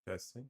Testing.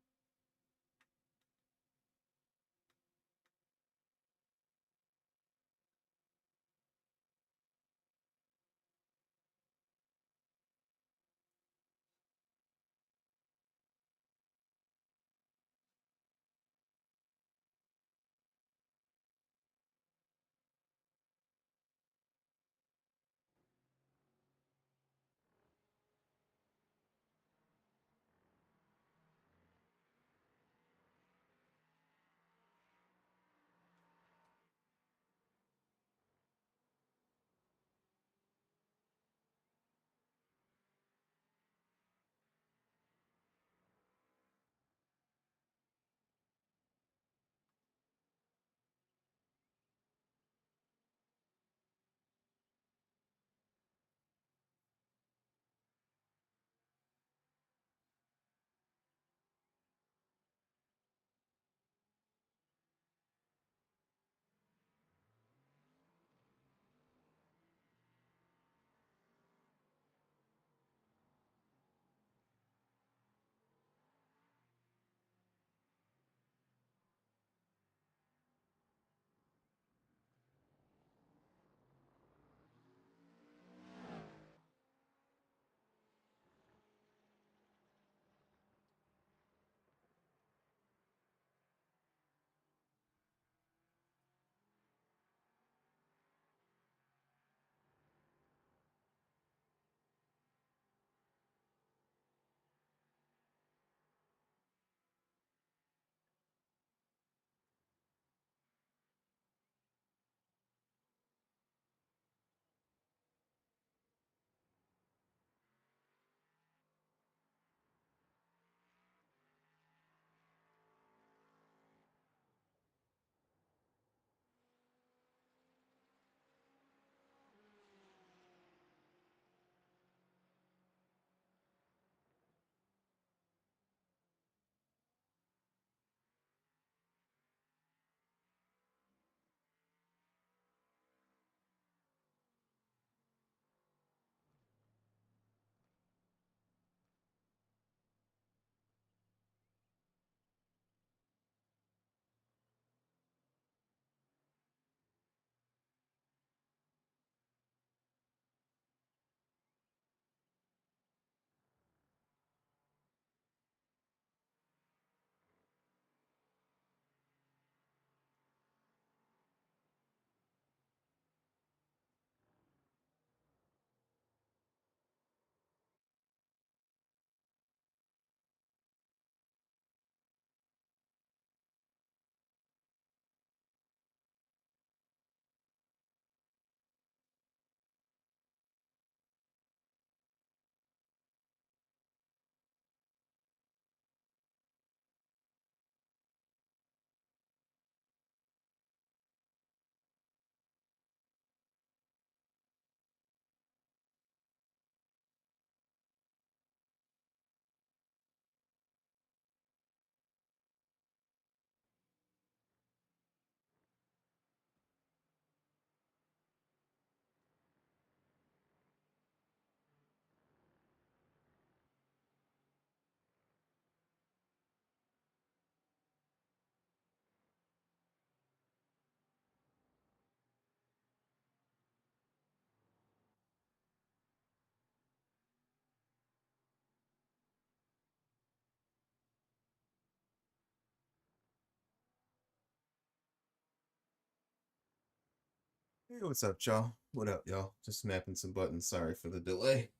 Hey, what's up, y'all? What up, y'all? Just snapping some buttons. Sorry for the delay.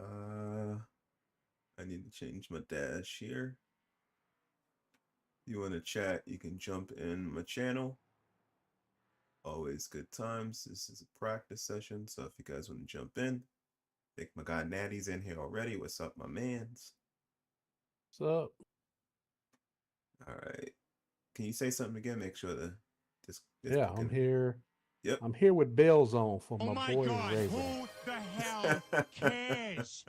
I need to change my dash here. If you want to chat, you can jump in my channel. Always good times. This is a practice session, so if you guys want to jump in, I think my guy Natty's in here already. What's up, my mans? What's up? All right. Can you say something again? Make sure that this Yeah, I'm here. Yep. I'm here with bells on for Oh my my boy God, Aragon. who the hell cares?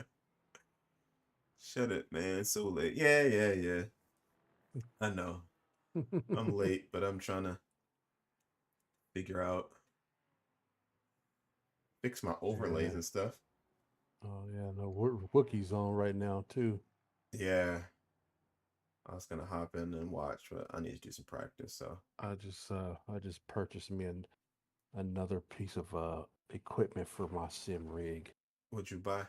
Shut it, man. So late. Yeah. I know. I'm late, but I'm trying to figure out, fix my overlays Yeah. and stuff. Oh yeah, no, Wookiee's on right now too. Yeah. I was gonna hop in and watch, but I need to do some practice. So I just purchased me another piece of equipment for my sim rig. what'd you buy?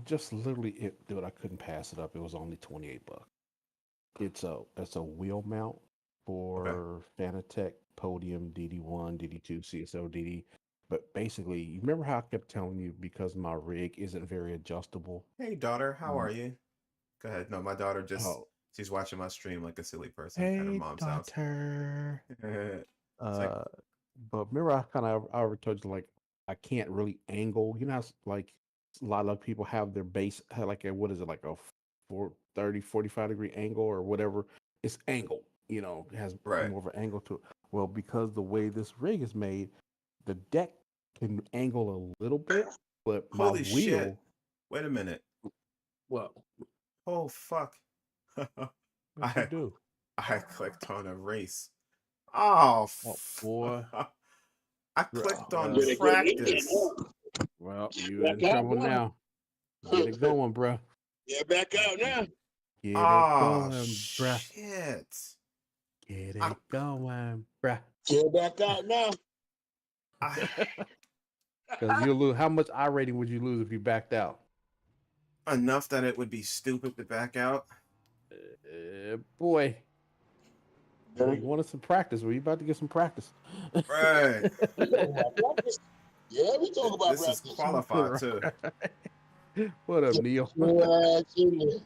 Just literally it, dude. I couldn't pass it up. It was only $28. It's a wheel mount Okay. for Fanatec Podium DD1, DD2, CSO, DD. But basically, you remember how I kept telling you because my rig isn't very adjustable. Hey daughter, how Mm. are you? Go ahead. No, my daughter just Oh, she's watching my stream like a silly person at her hey, mom's house. daughter. It's like, Uh, but remember, I already told you like I can't really angle. You know, how, like a lot of people have their base have like a what is it like a 45 degree angle or whatever. It's angle. You know, it has right. more of an angle to it. Well, because the way this rig is made, the deck can angle a little bit, but my Holy shit. wheel. Wait a minute. Well, Oh fuck. what you I do? I clicked on a race. Oh, Oh boy, I clicked on Better get it in there practice. now. well, you Back in out trouble now. now. Get it going, bruh. Yeah, back out now. Get it Oh going, bruh. shit. Get I, it going, bruh. Get back out now. I Because you lose. How much I rating would you lose if you backed out? enough that it would be stupid to back out. Boy, you wanted some practice. Were you about to get some practice? Right. We talk about practice. Yeah, we talk about This is practice. qualified too. What up, Neil? Yeah, absolutely.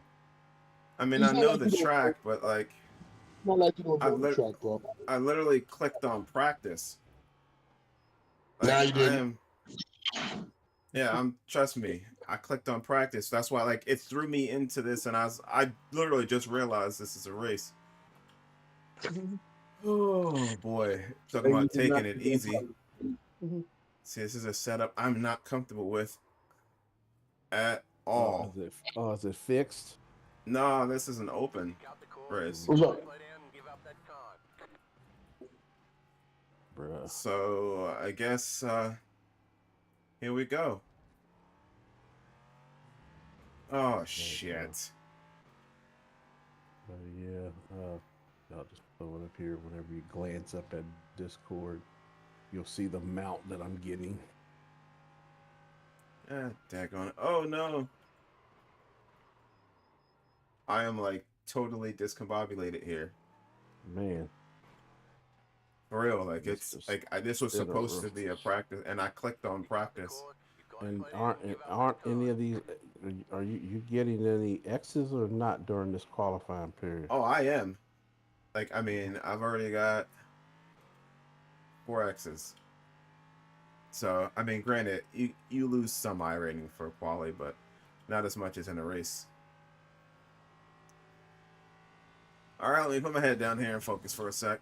I mean, It's I not know like the you don't know. track, but like It's not like you don't I know the lit track, bro. I literally clicked on practice. Nah, Like you I didn't. am yeah, trust me. I clicked on practice. That's why like it threw me into this and I literally just realized this is a race. Oh boy. Talking And you about did not taking it do that easy. See, this is a setup I'm not comfortable with at all. Is it fixed? No, this is an open race. What's up? Bruh. So I guess here we go. Oh shit. Yeah. I'll just throw it up here. Whenever you glance up at Discord, you'll see the mount that I'm getting. Ah, daggone it. Oh no. I am like totally discombobulated here. Man, For real, like it's it's just like this was supposed to be a practice, and I clicked on practice. And aren't any of these? Are you getting any X's or not during this qualifying period? Oh, I am. Like I mean, I've already got 4 X's. So I mean, granted, you lose some I rating for quali, but not as much as in a race. All right, let me put my head down here and focus for a sec.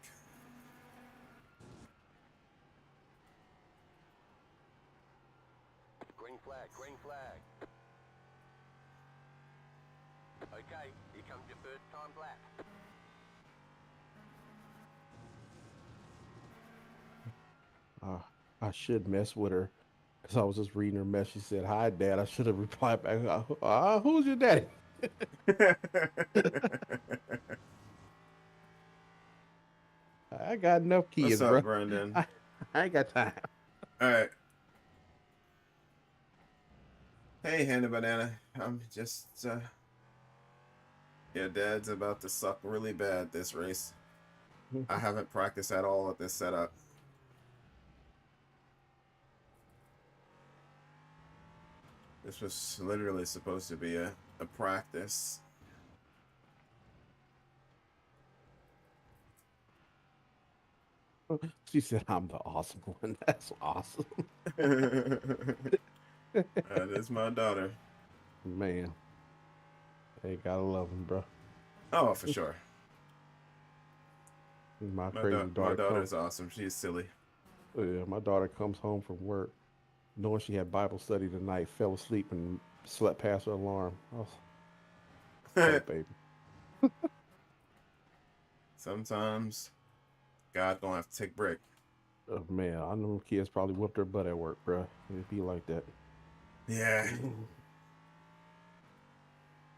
Green flag, green flag. Okay, here comes your first time black. I should mess with her because I was just reading her message. She said, "Hi, Dad." I should have replied back. Who's your daddy? I got enough What's kids, up, bro. Brendan? I ain't got time. All right. Hey, Hannah Banana. I'm just, yeah, Dad's about to suck really bad this race. I haven't practiced at all at this setup. This was literally supposed to be a practice. She said, "I'm the awesome one." That's awesome, That is my daughter. man. Hey, gotta love him, bro. Oh, for sure. My crazy My daughter daughter's awesome. She's silly. Yeah, my daughter comes home from work knowing she had Bible study tonight, fell asleep and slept past her alarm. Oh, baby. Sometimes God gonna have to take a break. Oh, man, I know them kids probably whooped her butt at work, bro. It'd be like that. Yeah.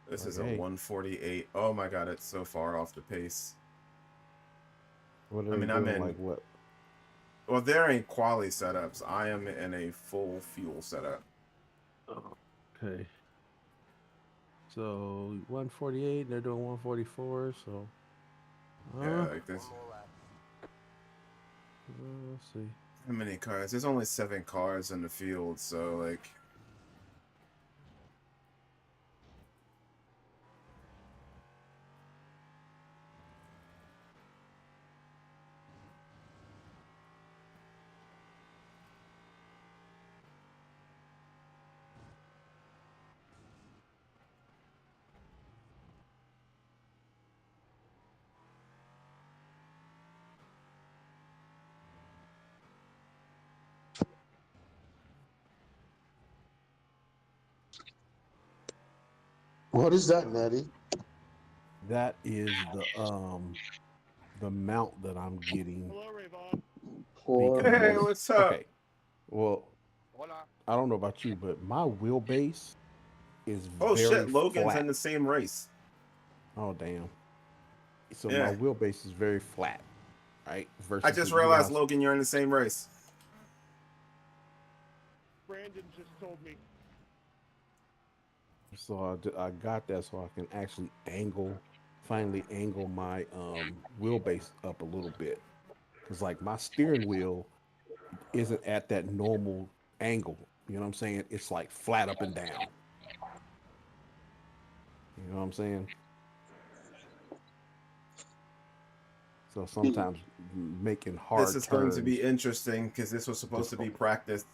This is a Okay. 148. Oh my god, it's so far off the pace. What are I they mean, I'm doing? in. Like what? Well, they're in quali setups. I am in a full fuel setup. Okay. So 148, they're doing 144. So, Yeah, like this. One more lap. let's see. How many cars? There's only 7 cars in the field, so like. What is that, Natty? That is the mount that I'm getting. Hello, Rayvon. For Because- Hey, what's up? Okay. Well, Hola. I don't know about you, but my wheelbase is Oh very shit, Logan's flat. in the same race. Oh damn. So Yeah. my wheelbase is very flat, right? Versus I just you realized, guys- Logan, you're in the same race. Brandon just told me. So I got that so I can actually finally angle my wheelbase up a little bit. Cause like my steering wheel isn't at that normal angle. You know what I'm saying? It's like flat up and down. You know what I'm saying? So sometimes making hard This is turns. going to be interesting because this was supposed to be practiced.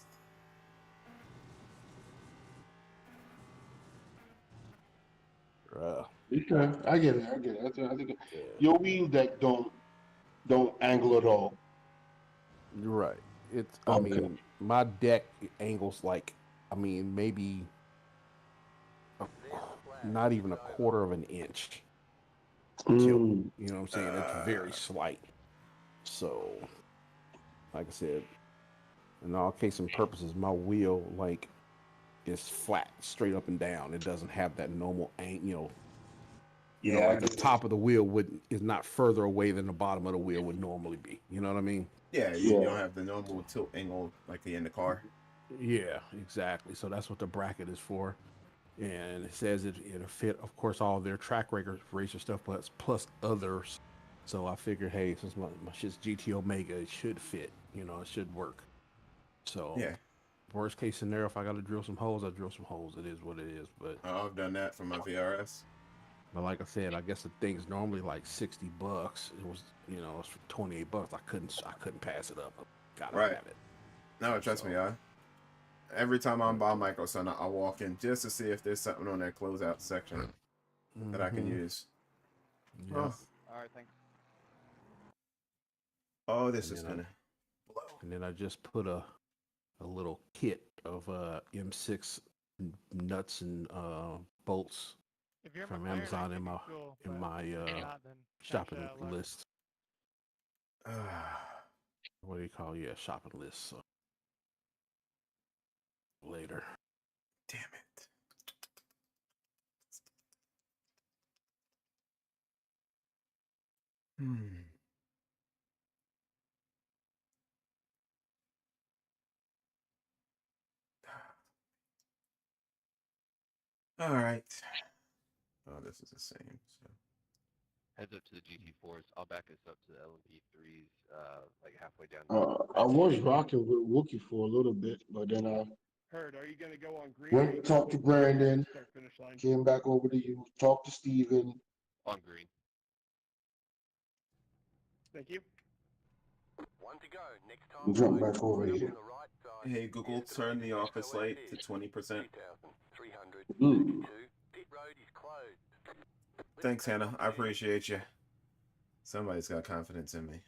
Okay, I get it. I think your wheels that don't angle at all. You're right. It's. I Okay. mean, my deck angles like. I mean, maybe not even a quarter of an inch. Tilt. Mm. You know what I'm saying? It's very slight. So, like I said, in all case and purposes, my wheel like is flat, straight up and down. It doesn't have that normal angle. You know, Yeah, I like the get top of the wheel is not further away than the bottom of the wheel would normally be. You know what I mean? Yeah, you Yeah. don't have the normal tilt angle like in the car. Yeah, exactly. So that's what the bracket is for. And it says it'll fit, of course, all their track racer stuff, plus others. So I figured, hey, since my shit's GT Omega, it should fit. You know, it should work. So Yeah. worst case scenario, if I got to drill some holes, I drill some holes. It is what it is. But I've done that for my VRS. like I said, I guess the thing's normally like $60. It was, you know, it's for $28. I couldn't pass it up. Gotta Right. have it. No, trust me, every time I'm by Micro Center, I walk in just to see if there's something on that closeout section that I can use. Yeah. Oh, All right, thanks. oh, this And is then gonna blow. And then I just put a little kit of M6 nuts and bolts If you're from my iron, Amazon I in think my it's cool, in but my if not, then shopping cash out, list. What do you call shopping list? So later. Damn it. Hmm. All right. Oh, this is the same. So. Heads up to the GT4s. I'll back us up to the LMP3s, like halfway down. I was rocking with Wookie for a little bit, but then I Heard, are you gonna go on green? went to talk to Brandon, Start finish line. came back over to you, talked to Steven. On green. Thank you. One to go. Next time. Jump right, back over right up here. on the right side. Hey, Google, Here's turn the next office where it light to is. 20%. 2,332. Mm. Pit road is closed. Thanks, Hannah. I appreciate you. Somebody's got confidence in me.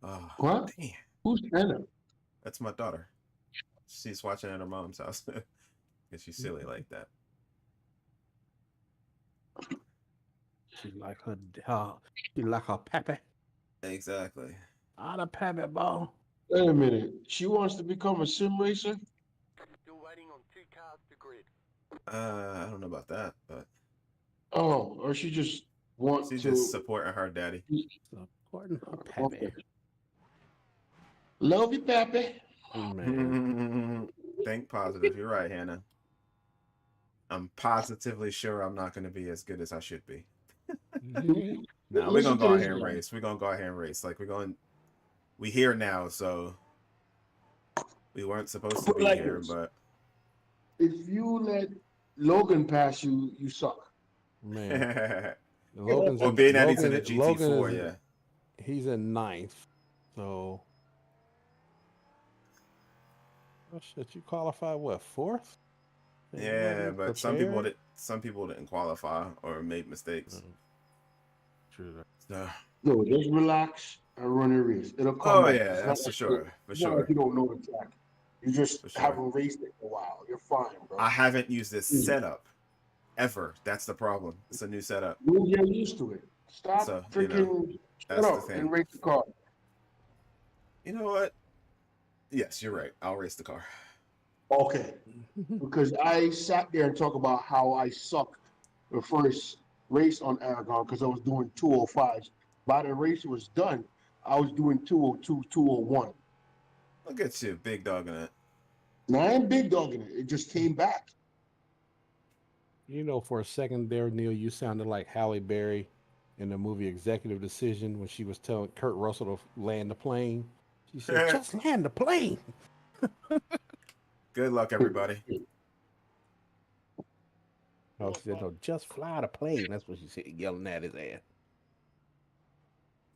Oh, What? damn. Who's Anna? That's my daughter. She's watching at her mom's house. Because she's silly like that. She like her pappy. Exactly. Ah, the pappy ball. Wait a minute. She wants to become a sim racer? Still waiting on two I don't know about that, but Oh, or she just want she's just to. supporting her daddy. Supporting her Okay. pappy. Love you, Pappy. Man. Think positive. You're right, Hannah. I'm positively sure I'm not going to be as good as I should be. Now we're Listen gonna to go out this here and guy. race. We're gonna go out here and race. Like we here now, so we weren't supposed to Put it be like here, this: but if you let Logan pass you, you suck. Man. well, being that he's in a Logan GT4, is yeah. he's in ninth. So oh shit, you qualify what, fourth? And you weren't Yeah, even but prepared? some people didn't qualify or made mistakes. True. So, No, just relax and run a race. It'll come oh back. yeah, that's for sure, for It's not like sure, you don't know the track. You just for sure. haven't raced it in a while. You're fine, bro. I haven't used this Easy. setup ever. That's the problem. It's a new setup. You'll get used to it. So, Stop freaking shut that's the up and thing. race the car. You know what? Yes, you're right. I'll race the car. Okay. Because I sat there and talked about how I sucked the first race on Aragon because I was doing 205s. By the race was done, I was doing 202, 201. Look at you, big dog in it. Now I ain't big dogging it. It just came back. You know, for a second there, Neil, you sounded like Halle Berry in the movie Executive Decision when she was telling Kurt Russell to land the plane. She said, "Just land the plane." Good luck, everybody. No, she said, "No, just fly the plane." That's what she said, yelling at his ass.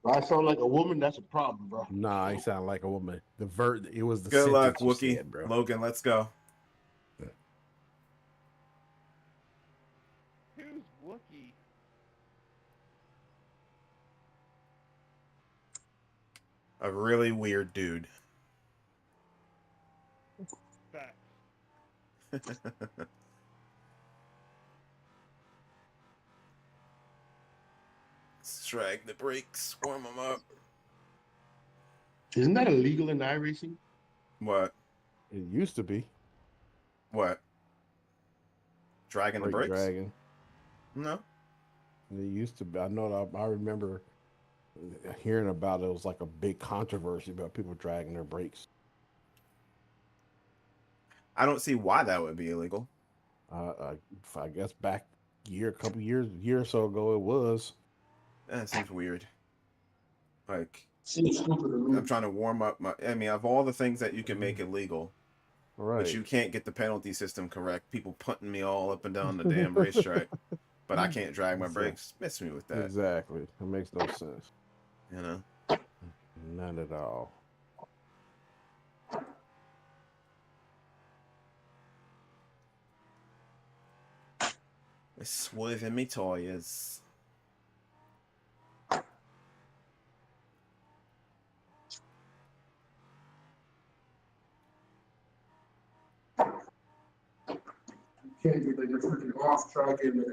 If I sound like a woman, that's a problem, bro. Nah, he sounded like a woman. It was the Good luck, sentence you Wookie. said, bro. Logan, let's go. Who's Wookie? A really weird dude. Facts. Drag the brakes, warm them up. Isn't that illegal in iRacing? What? It used to be What? Dragging the brake brakes? dragging. No. It used to be. I know. I remember hearing about it. It was like a big controversy about people dragging their brakes. I don't see why that would be illegal. I guess back a couple years, a year or so ago, it was. That seems weird. Like, Seems stupid to me. I'm trying to warm up my. I mean, of all the things that you can make illegal, Right. but you can't get the penalty system correct. People punting me all up and down the damn racetrack, but I can't drag my brakes. Miss me with that. Exactly. It makes no sense. You know. None at all. It's swerving me tires. Can't get like a freaking off track and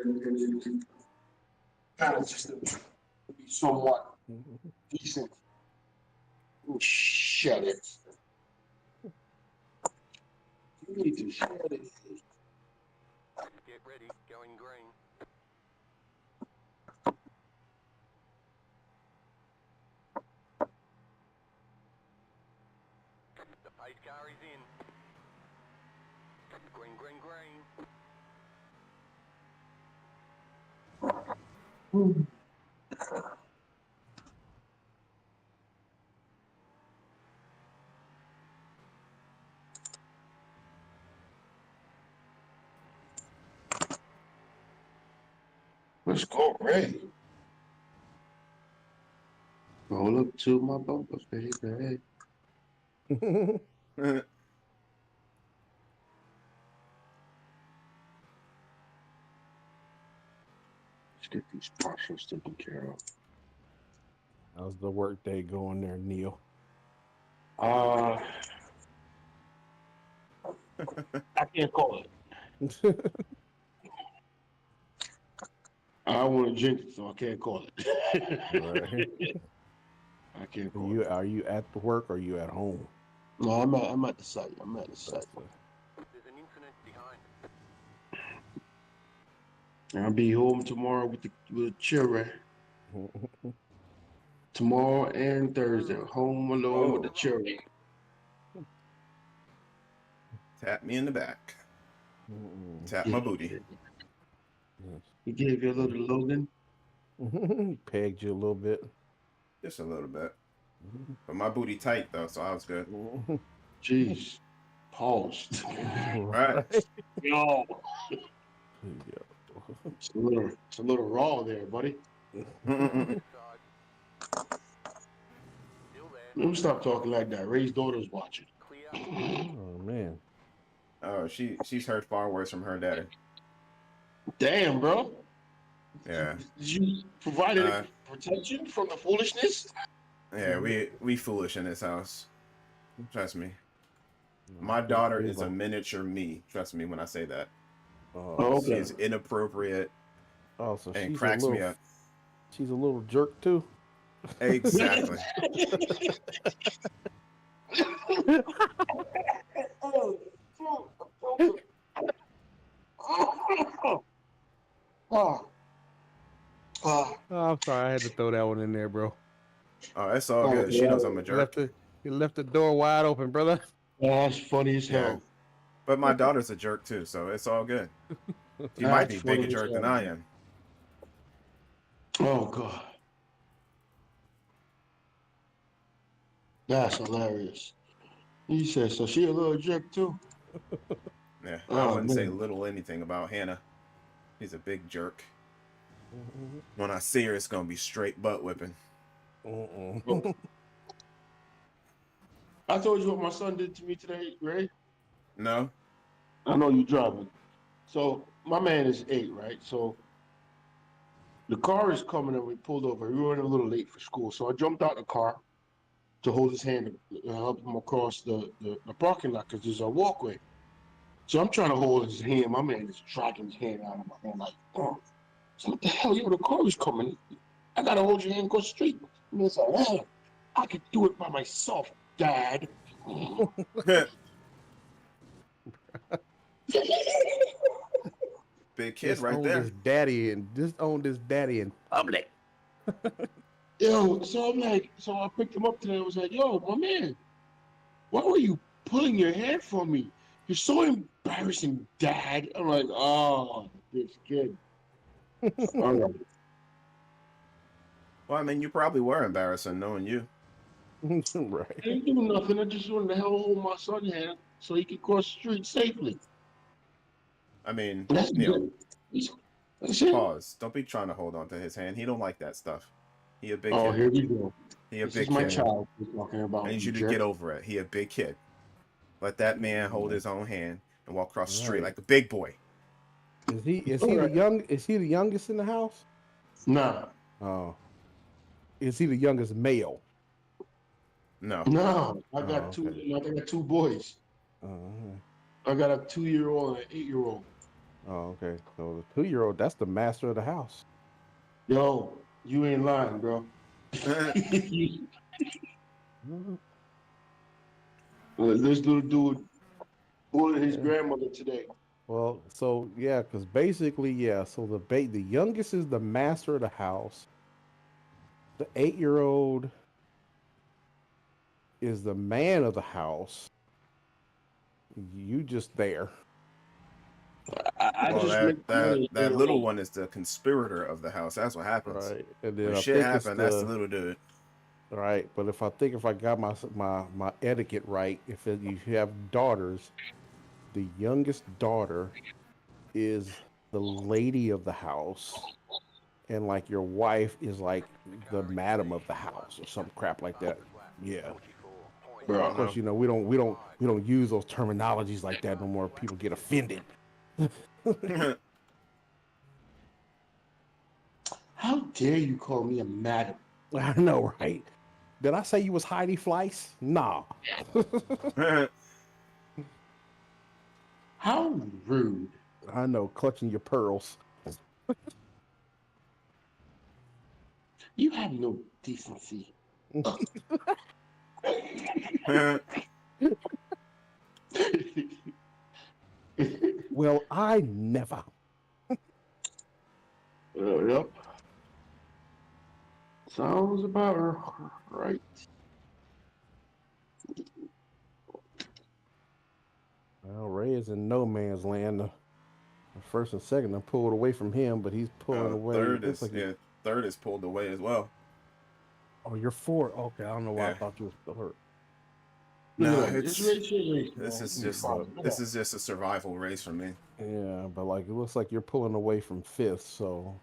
kind of system to be somewhat decent. Oh, shut it. You need to shut it. Get ready, going green. The pace car is in. Green, green, green. Let's go, Ray. Roll up to my bumper, baby. Let's get these parcels taken care of. How's the work day going there, Neil? I can't call it. I don't want to jinx it, so I can't call it. Right. I can't call it. Are you at the work or are you at home? No, I'm at the site. I'm at the site. There's an incident behind. I'll be home tomorrow with the children. Tomorrow and Thursday, home alone with the children. Tap me in the back. Tap Yeah. my booty. He gave you a little Logan. Pegged you a little bit. Just a little bit. But my booty tight though, so I was good. Jeez. Pause. Right. Yo. Yeah. It's a little raw there, buddy. Side. Still there. Let me stop talking like that. Ray's daughter's watching. Clear. Oh man. Oh, she's heard far worse from her daddy. Damn, bro. Yeah. Did you provide any Uh, protection from the foolishness? Yeah, we foolish in this house. Trust me. No, My I think daughter we've is a all- miniature me. Trust me when I say that. Oh, okay. She's inappropriate Oh, so and she's cracks a me little. up. She's a little jerk too. Exactly. Oh, Oh, I'm sorry, I had to throw that one in there, bro. Oh, it's all good. She knows I'm a jerk. You left the door wide open, brother. that's funny as Yeah. hell. But my daughter's a jerk too, so it's all good. She That's might be funny bigger as jerk than hell. I am. Oh God, that's hilarious. He said, so she a little jerk too? Yeah. I Oh, wouldn't say man. little anything about Hannah. She's a big jerk. When I see her, it's gonna be straight butt whipping. I told you what my son did to me today, Ray. No? I know you driving. So my man is 8, right? So the car is coming and we pulled over. We were running a little late for school. So I jumped out the car to hold his hand to help him across the parking lot because there's a walkway. So I'm trying to hold his hand. My man is dragging his hand out of my hand like, oh. So what the hell? Yo, the car is coming. I got to hold your hand across the street. And he's like, oh, I could do it by myself, Dad. Big kid Just right owned there. his daddy and just owned his daddy in public. Yo, so I'm like, so I picked him up today. I was like, yo, my man, why were you pulling your hand from me? You're so embarrassing, Dad. I'm like, oh, this kid. All right. Well, I mean, you probably were embarrassing knowing you. I Right. didn't do nothing. I just wanted to hold my son's hand so he could cross the street safely. I mean, That's you know, good. That's it. pause. Don't be trying to hold on to his hand. He don't like that stuff. He a big Oh, kid. here we go. He a This big is my kid. child we're talking about. I need you to jerk. get over it. He a big kid. Let that man hold Yeah. his own hand and walk across the street Right. like a big boy. Is he the Alright. Is he the youngest in the house? Nah, Oh. Is he the youngest male? No. no. I Oh, got two. okay. I got two boys. I got a 2-year-old and an 8-year-old. Oh, okay. So the 2-year-old, that's the master of the house. Yo, you ain't lying, bro. This little dude bullied his grandmother today. Well, so yeah, because basically, yeah. So the youngest is the master of the house. The 8-year-old is the man of the house. You just there. I Well, just make money that in little way. one is the conspirator of the house. That's what happens. Right. And then When I shit think happens, that's the little dude. right. But if I got my etiquette right, you have daughters, the youngest daughter is the lady of the house, and like your wife is like the madam of the house or some crap like that. Yeah. Bro, Of course, you know we don't use those terminologies like that no more. People get offended. how dare you call me a madam? I know, right? Did I say you was Heidi Fleiss? Nah. How rude. I know, clutching your pearls. You have no decency. Well, I never. Yep. Sounds about right. Well, Ray is in no man's land. The first and second are pulled away from him, but he's pulling away. Third Looks is like yeah, third is pulled away as well. oh, you're four. Okay, I don't know why I Yeah. thought you was third. Look No, at that. Just race your race, this man. is You're just fine. Look this at is just a survival race for me. Yeah, but like it looks like you're pulling away from fifth, so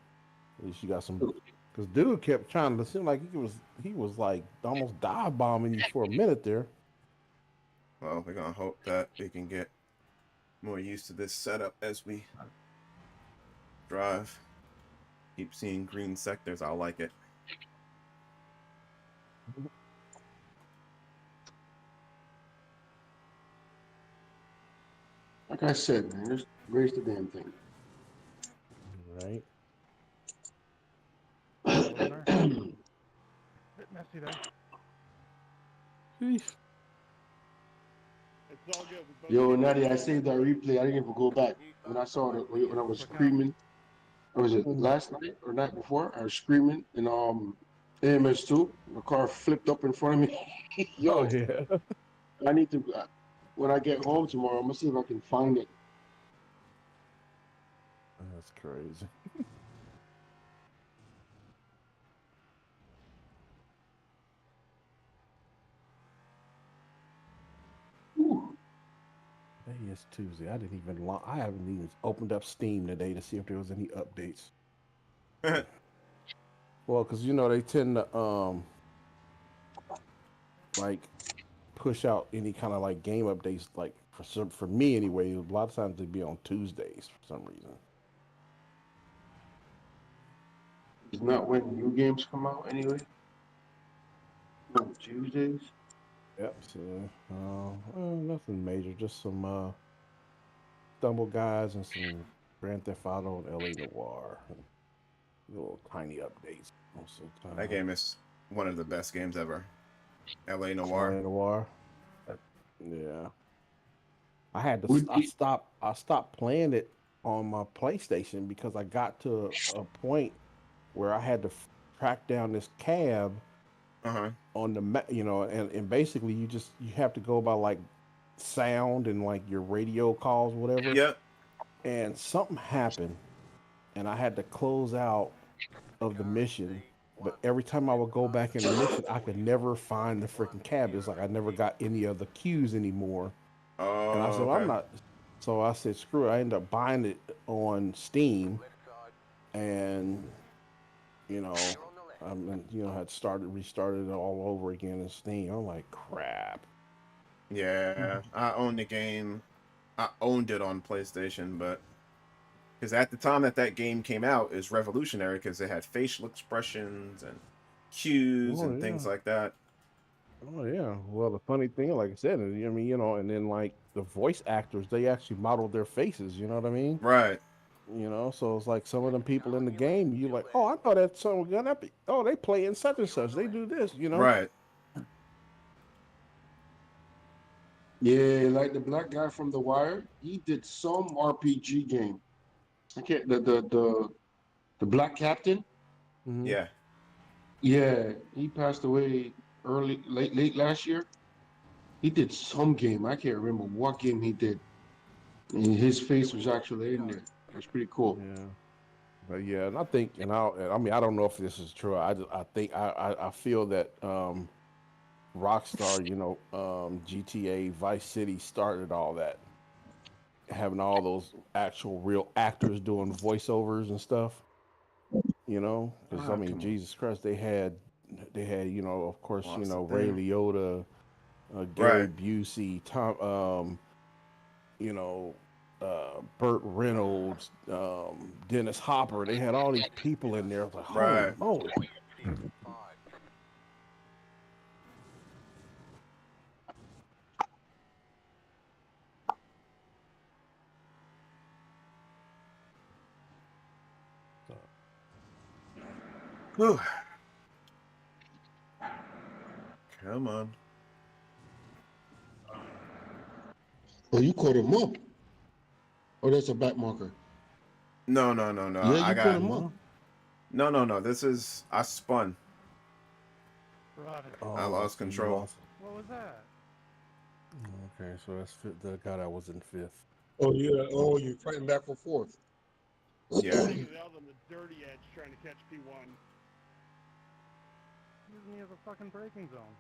at least you got some. that. Because dude kept trying to seem like he was like almost dive bombing you for a minute there. Well, we're gonna hope that we can get more used to this setup as we drive. Keep seeing green sectors. I like it. Like I said, man, just race the damn thing. Right. Bit messy there. Sheesh. It's all good. We both Yo, get Nadia, I that. saved that replay. I didn't even go back. When I saw it, when I was screaming, or was it last night or night before? I was screaming in AMS2. The car flipped up in front of me. Oh Yo, yeah. I need to, when I get home tomorrow, I'm gonna see if I can find it. That's crazy. Whew. Today is Tuesday. I didn't even. I haven't even opened up Steam today to see if there was any updates. Well, because they tend to like push out any kind of like game updates. Like for me anyway, a lot of times they'd be on Tuesdays for some reason. It's not when new games come out anyway. No, Tuesdays. Yep. So nothing major. Just some Stumble Guys and some Grand Theft Auto and LA Noir. And little tiny updates most of the time. That game is one of the best games ever. LA Noir. LA Noir. Yeah. I had to. Would you- I stopped playing it on my PlayStation because I got to a point where I had to track down this cab Uh-huh. on the and basically you have to go by like sound and like your radio calls whatever. Yep. And something happened, and I had to close out of the mission. But every time I would go back in the mission, I could never find the freaking cab. It's like I never got any of the cues anymore. Oh, And I said, well, I'm okay. not. So I said, screw it. I ended up buying it on Steam, and had restarted it all over again in Steam. I'm like, crap. Yeah, I own the game. I owned it on PlayStation, but because at the time that game came out, is revolutionary because it had facial expressions and cues Oh and things yeah. like that. Oh yeah. Well, the funny thing, like I said, I mean, and then like the voice actors, they actually modeled their faces. You know what I mean? Right. So it's like some of them people in the game, you like, oh, I know that song gonna be. Oh, they play in such and such. They do this. Right. Yeah, like the black guy from The Wire, he did some RPG game. I can't the black captain. Mm-hmm. Yeah. Yeah, he passed away late last year. He did some game. I can't remember what game he did. And his face was actually in there. That's pretty cool. Yeah. But yeah, and I think, I mean, I don't know if this is true. I think I feel that Rockstar, GTA Vice City started all that, having all those actual real actors doing voiceovers and stuff. Because I mean, Come on. Jesus Christ, they had, of course, Lost it Ray there. Liotta, Gary Right. Busey, Tom, Burt Reynolds, Dennis Hopper. They had all these people in there. I was like, holy Right. moly. Whew. Come on. Oh, you caught him up. Oh, that's a back marker. No. Yeah, I you caught got him up. No. This is I spun. Right. I lost so you control. lost. What was that? Okay, so that's the guy that was in fifth. Oh yeah. Oh, you're fighting back for fourth. Yeah. Taking it out on the dirty edge trying to catch P1. Using me as a fucking braking zone.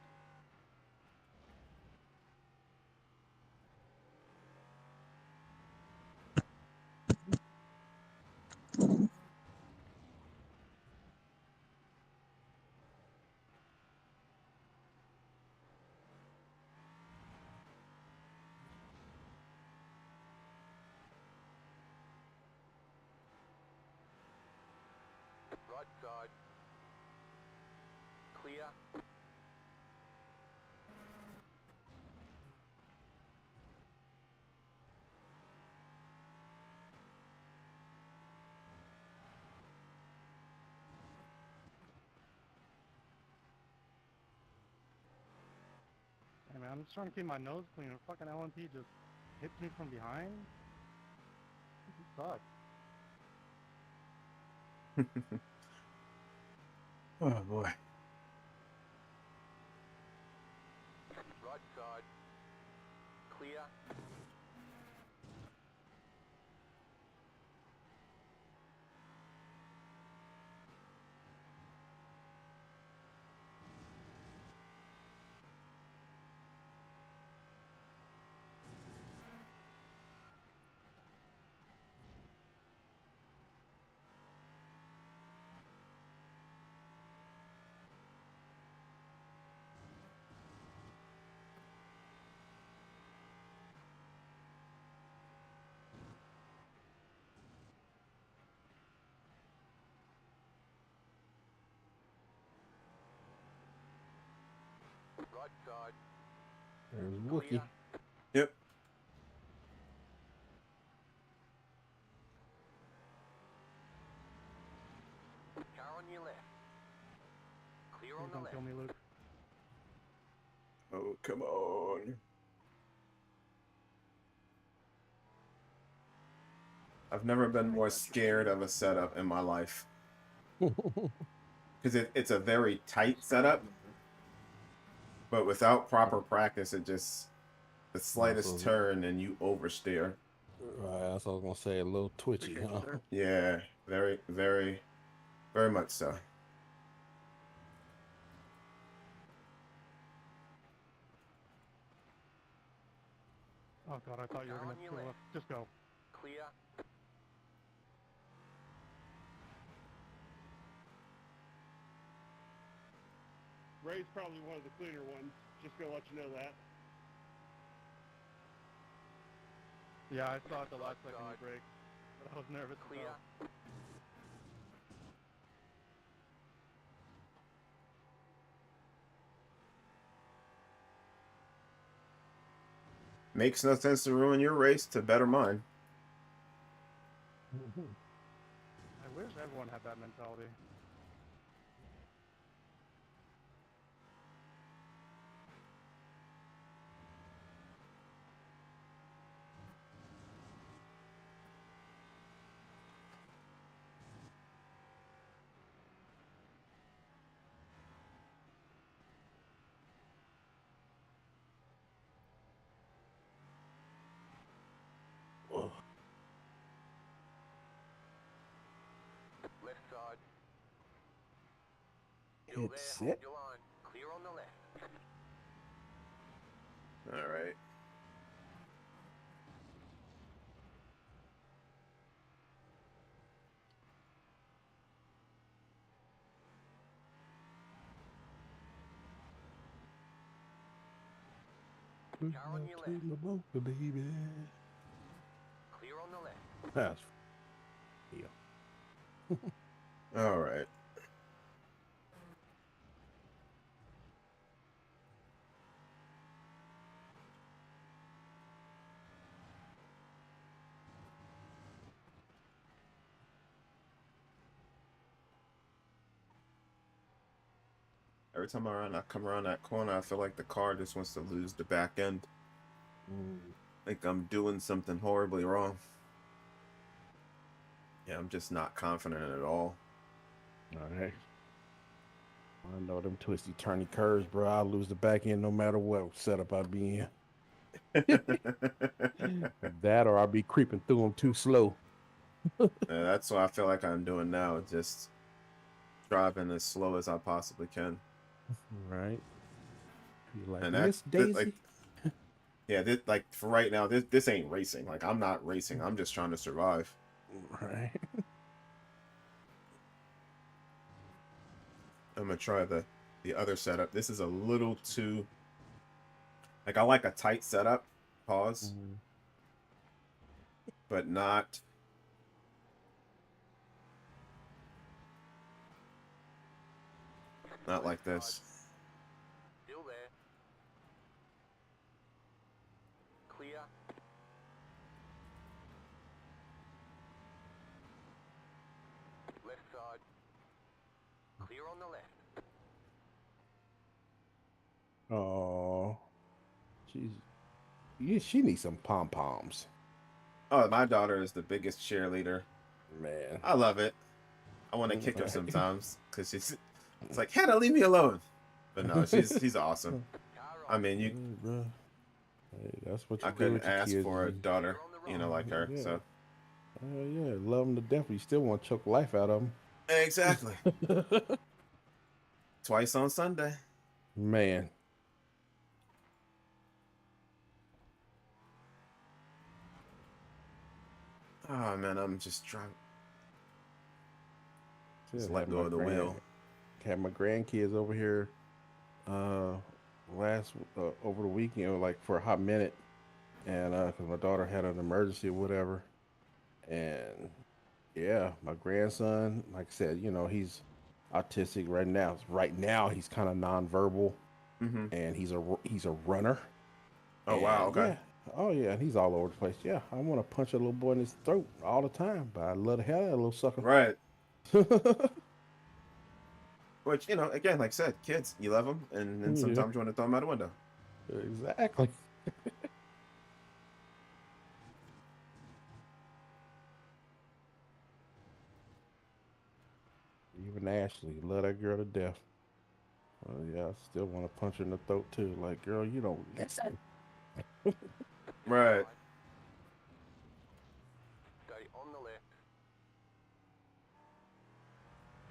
Right side. Clear. Hey man, I'm just trying to keep my nose clean. A fucking LMP just hits me from behind. It sucks. Oh boy. Right side. Clear. Right side. There's Clear. Wookie. Yep. Car on your left. Clear Please on the don't left. kill me, Luke. Oh, come on. I've never been more scared of a setup in my life. Because it's a very tight setup, but without proper practice, it just, the slightest So- turn and you oversteer. Right, that's what I was gonna say. A little twitchy, huh? Yeah, very, very, very much so. Oh god, I thought you were Car gonna on your kill left. us. Just go. Clear. Ray's probably one of the cleaner ones. Just gonna let you know that. Yeah, I saw it the last second you break, but I was nervous as Clear. hell. Makes no sense to ruin your race to better mine. I wish everyone had that mentality. Left side. Still Hit there. sit. Hold your line. Clear on the left. All right. Car on your left. Take my boat, baby. Clear on the left. Pass. Yeah. All right. Every time I come around that corner, I feel like the car just wants to lose the back end. Like I'm doing something horribly wrong. Yeah, I'm just not confident at all. All right. I know them twisty turny curves, bro. I'll lose the back end no matter what setup I be in. That or I'll be creeping through them too slow. Yeah, that's what I feel like I'm doing now. Just driving as slow as I possibly can. Right. Be like, And Miss Daisy. yeah, like for right now, this ain't racing. Like I'm not racing. I'm just trying to survive. Right. I'm gonna try the other setup. This is a little too like I like a tight setup. Pause. Mm. But not like this. Still there. Clear. Left side. Clear on the left. Oh, she needs some pom poms. Oh, my daughter is the biggest cheerleader. Man. I love it. I want to kick her sometimes because it's like, Hannah, leave me alone. But no, she's awesome. I mean, Hey, that's what you I do couldn't with your ask kids. for a daughter, like her. Yeah. So Yeah, love them to death, but you still want to choke the life out of them. exactly. Twice on Sunday. Man. Oh man, I'm just driving. Just Had let go of the wheel. Had my grandkids over here over the weekend, like for a hot minute, and because my daughter had an emergency or whatever, and yeah, my grandson, like I said, he's autistic right now. Right now, he's kind of nonverbal, Mm-hmm. and he's a runner. Oh wow, And okay. yeah, oh yeah, and he's all over the place. Yeah, I want to punch a little boy in his throat all the time, but I love the hell out of that little sucker. Right. Which, again, like I said, kids, you love them, and then sometimes you want to throw them out a window. Exactly. Even Ashley, love that girl to death. Yeah, I still want to punch her in the throat too. Like, girl, you don't listen. Right. Stay on the left.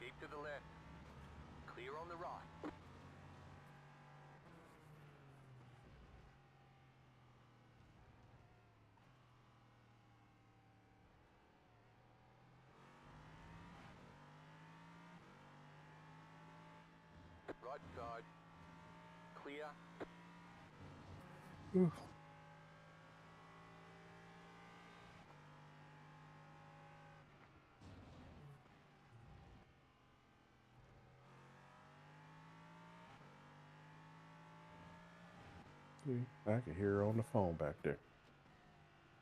Keep to the left. Clear on the right. Right side. Clear. I can hear her on the phone back there.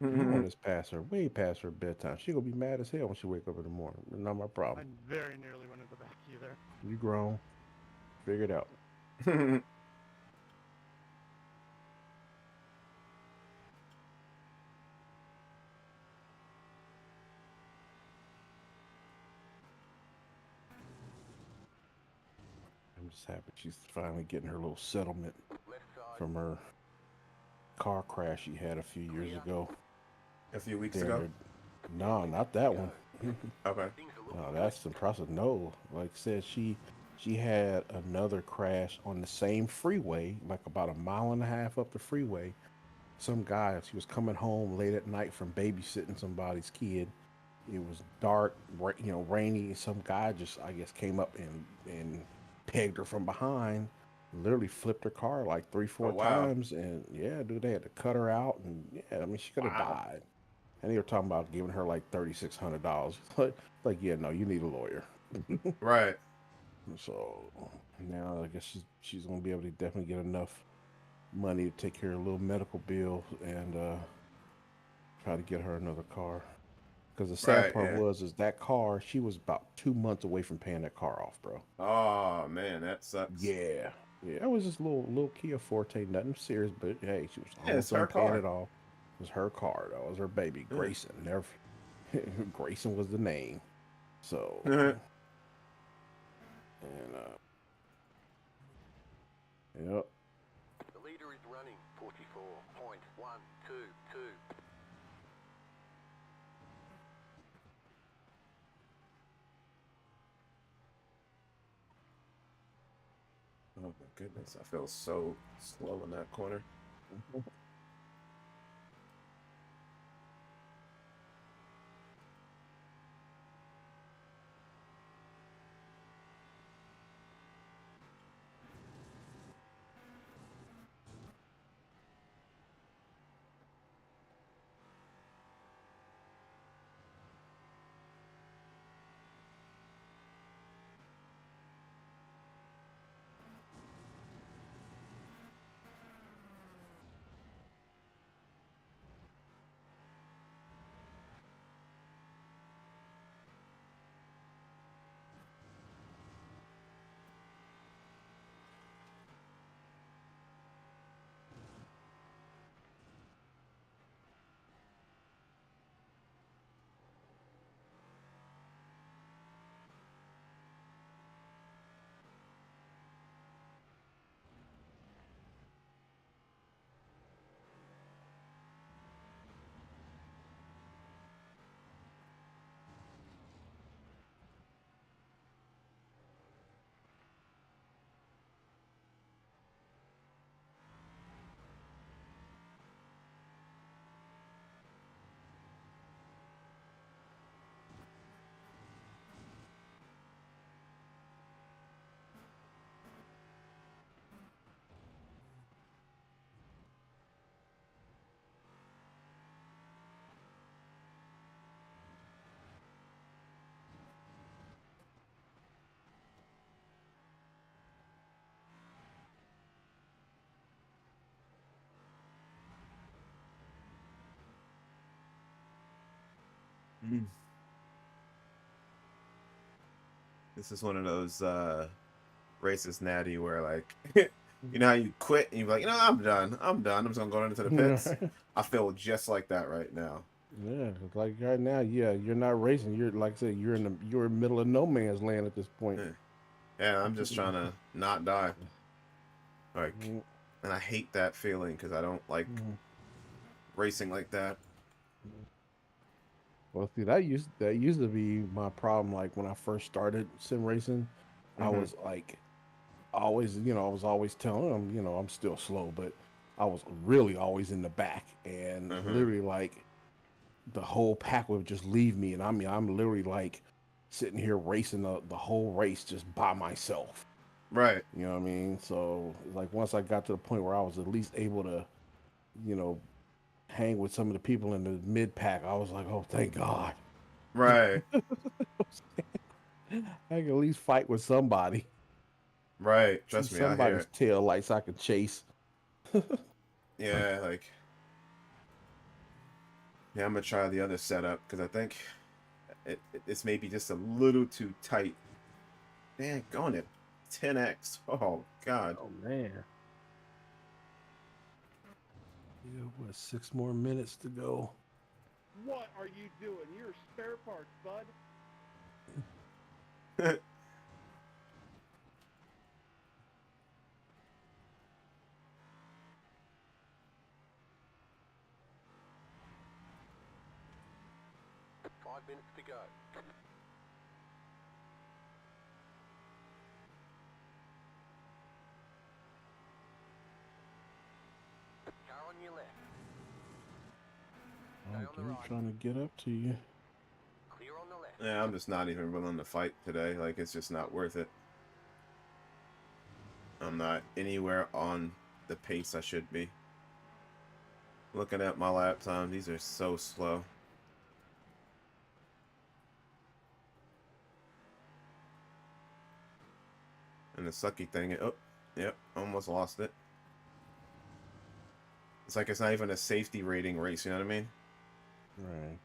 You want this past her, way past her bedtime. She gonna be mad as hell when she wake up in the morning. Not my I problem. very nearly went into the back of you there. You grown. Figure it out. I'm just happy she's finally getting her little settlement Left side. from her car crash she had a few years ago. A few weeks ago? No, not that one. Okay. No, that's impressive. No, like I said, she had another crash on the same freeway, like about a mile and a half up the freeway. Some guy, she was coming home late at night from babysitting somebody's kid. It was dark, rainy. Some guy just, I guess, came up and pegged her from behind. Literally flipped her car like 3-4 wow. times, and yeah, dude, they had to cut her out, and yeah, I mean, she could have Wow. died. And they were talking about giving her like $3,600. Like, yeah, no, you need a lawyer. Right. So now I guess she's gonna be able to definitely get enough money to take care of a little medical bill and try to get her another car. Because the sad Right, part yeah. is that car, she was about 2 months away from paying that car off, bro. Oh man, that sucks. Yeah. Yeah, it was just little Kia Forte, nothing serious, but hey, she was Yeah, it's almost her done paying car. it off. It was her car, though. It was her baby, Yeah. Grayson. Grayson was the name. So Yep. The leader is running 44.122. Oh my goodness, I feel so slow in that corner. This is one of those races, Natty, where like you know how you quit and you're like, I'm done. I'm just gonna go into the pits. I feel just like that right now. Yeah, 'cause like right now, yeah, you're not racing. You're like I said, you're in the middle of no man's land at this point. Yeah, I'm just trying to not die. Like, and I hate that feeling because I don't like racing like that. Well, see, that used to be my problem. Like when I first started sim racing, I was like always, I was always telling them, I'm still slow, but I was really always in the back, and literally like the whole pack would just leave me, and I mean, I'm literally like sitting here racing the whole race just by myself. Right. You know what I mean? So like once I got to the point where I was at least able to, you know, hang with some of the people in the mid pack, I was like, oh, thank God. Right. I can at least fight with somebody. Right. See Trust me, I hear somebody's it. tail lights I can chase. Yeah, like, yeah, I'm gonna try the other setup because I think it's maybe just a little too tight. Man, going at 10x. Oh God. Oh man. Yeah, what, 6 more minutes to go? What are you doing? You're spare parts, bud. 5 minutes to go. Car on your left. Oh, Stay on the they're right. trying to get up to you. Clear on the left. Yeah, I'm just not even willing to fight today. Like, it's just not worth it. I'm not anywhere on the pace I should be. Looking at my lap time, these are so slow. And the sucky thing, oh, yep, almost lost it. It's like it's not even a safety rating race, you know what I mean? Right.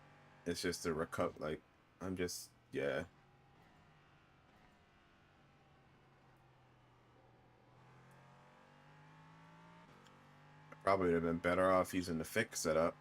It's just a recover, like, I'm just, yeah. I probably would have been better off using the fix setup.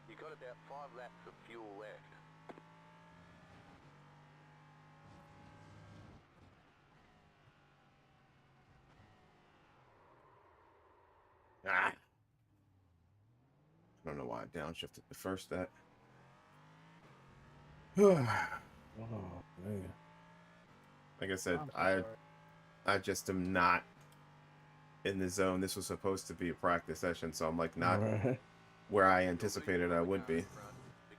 You got about 5 laps of fuel left. Ah. I don't know why I downshifted the first that. Oh man. Like I said, I'm so sorry. I just am not in the zone. This was supposed to be a practice session, so I'm like not Right. where I anticipated I would be. The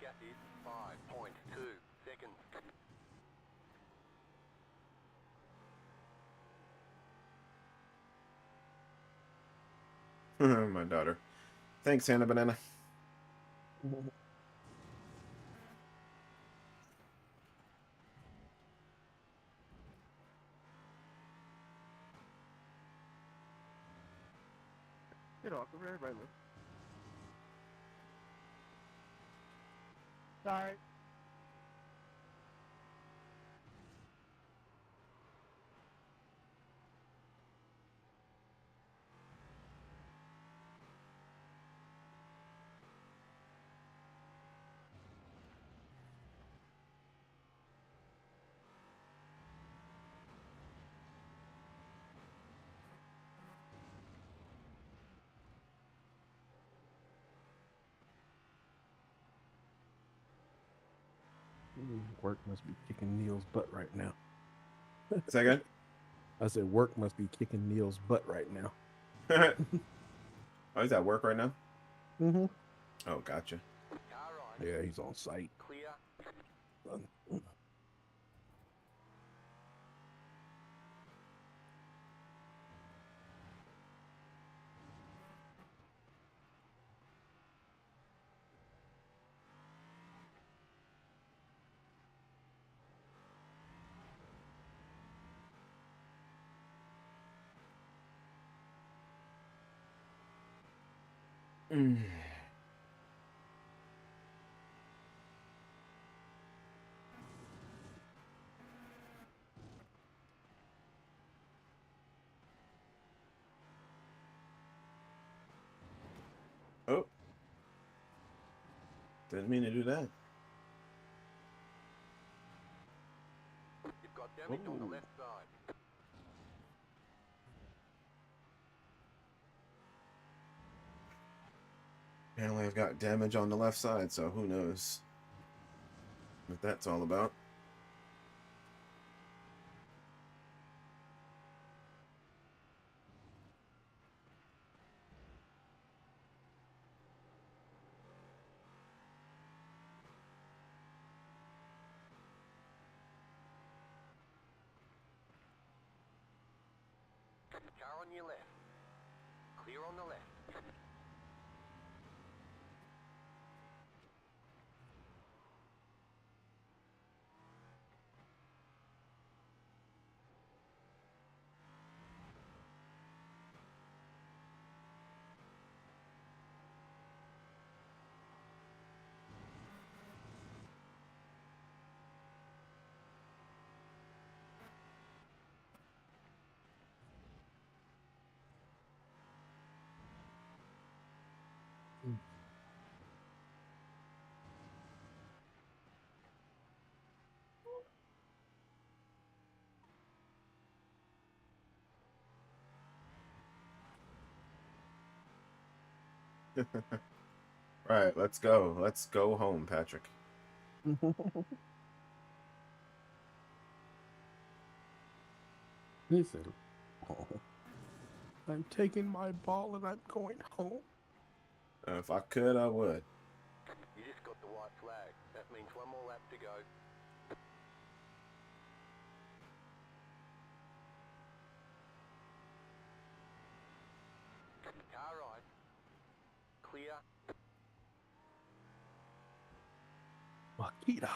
gap is 5.2 seconds. My daughter. Thanks, Hannah Banana. Get off the red right left. Sorry. Work must be kicking Neil's butt right now. Second. I said work must be kicking Neil's butt right now. Oh, he's at work right now? Mm-hmm. Oh, gotcha. Car right. Yeah, he's on site. Clear. Mm. Oh. Didn't mean to do that. You've got damage on the left side. Apparently I've got damage on the left side, so who knows what that's all about. Car on your left. Clear on the left. Right, let's go. Let's go home, Patrick. He said, "Oh, I'm taking my ball and I'm going home." If I could, I would. You just got the white flag. That means one more lap to go. Car right. Clear. Makita.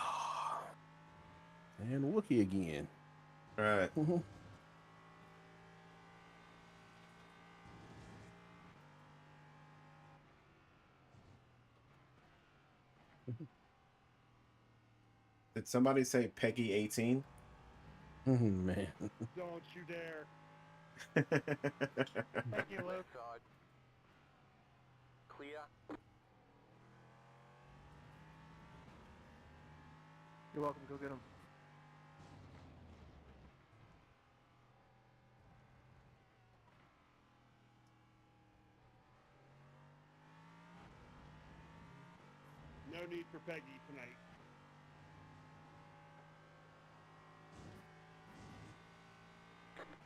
And Wookie again. All right. Did somebody say Peggy 18? Man. Don't you dare. All Thank you, Luke. Left side. Clear. You're welcome. Go get him. No need for Peggy tonight.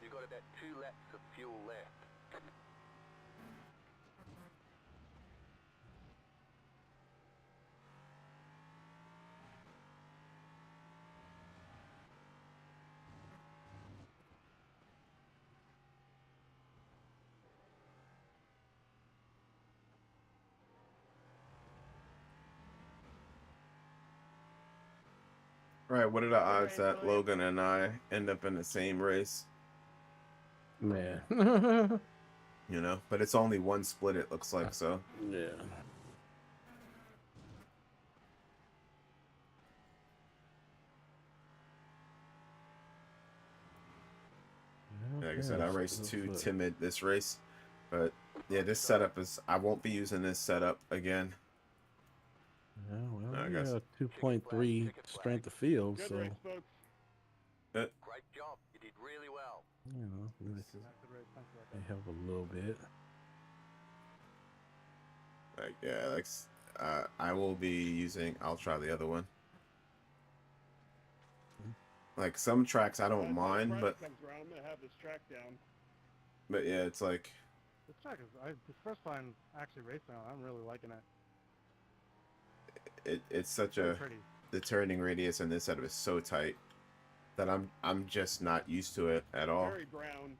You got about 2 laps of fuel left. Right, what are the odds Alright, that so Logan and I end up in the same race? Man. You know, but it's only one split, it looks like, so. Yeah. Like I said, I raced too timid this race. But yeah, this setup is, I won't be using this setup again. Yeah, well, I you guess. got 2.3 strength of field, good so race, folks. Great job. You did really well. you know, That's the race. Thanks for that, they guys. help a little bit. Like, yeah, like, I will be using, I'll try the other one. Like, some tracks I By don't the time mind, Friday but comes around, I'm gonna have this track down. yeah, it's like, This track is the first time actually racing on. I'm really liking it. it's such Very a, pretty. the turning radius in this setup is so tight that I'm just not used to it at all. Very brown.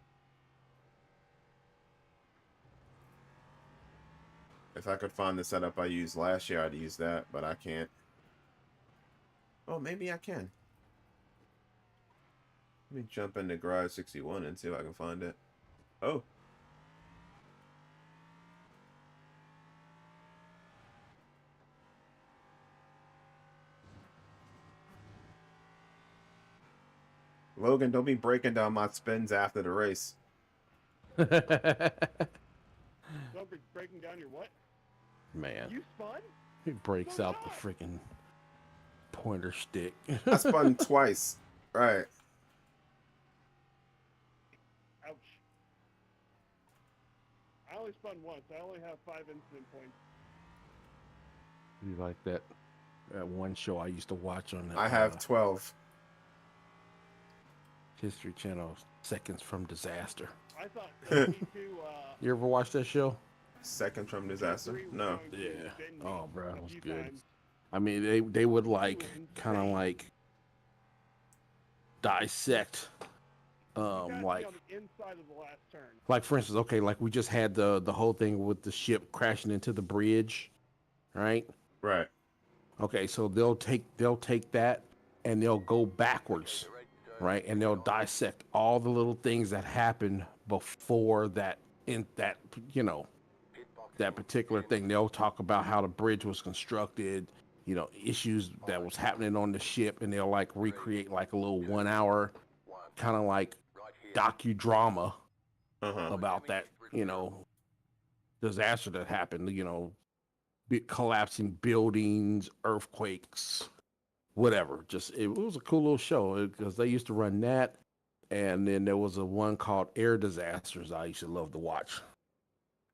If I could find the setup I used last year, I'd use that, but I can't. Oh, maybe I can. Let me jump into Garage 61 and see if I can find it. Oh. Logan, don't be breaking down my spins after the race. Don't be breaking down your what? Man, You spun? he breaks So out did the I. freaking pointer stick. I spun twice. Right. Ouch. I only spun once. I only have 5 incident points. You like that one show I used to watch on the I have 12. History Channel, Seconds from Disaster. I thought LMP2, You ever watch that show? Seconds from disaster? LMP3 was No. going to Yeah. bend me Oh, bro, a it was few good. times. I mean, they would like was kind of insane. like dissect, He passed me like on the inside of the last turn. like for instance, okay, like we just had the whole thing with the ship crashing into the bridge, right? Right. Okay, so they'll take that and they'll go backwards, right? And they'll dissect all the little things that happened before that you know, that particular thing. They'll talk about how the bridge was constructed, you know, issues that was happening on the ship, and they'll like recreate like a little 1 hour kind of like docudrama Uh-huh. about that, you know, disaster that happened, you know, collapsing buildings, earthquakes, whatever. Just it was a cool little show because they used to run that, and then there was a one called Air Disasters I used to love to watch.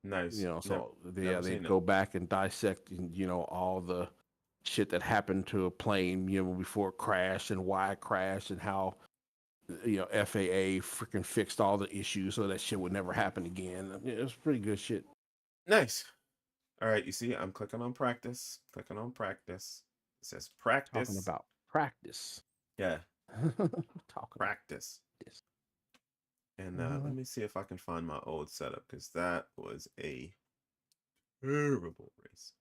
Nice. You know, so never they seen it. go back and dissect, you know, all the shit that happened to a plane, you know, before it crashed and why it crashed and how, you know, FAA freaking fixed all the issues so that shit would never happen again. I mean, it was pretty good shit. Nice. All right, you see, I'm clicking on practice. Clicking on practice. It says practice. Talking about practice. Yeah, Talking practice. this. And let me see if I can find my old setup because that was a terrible race.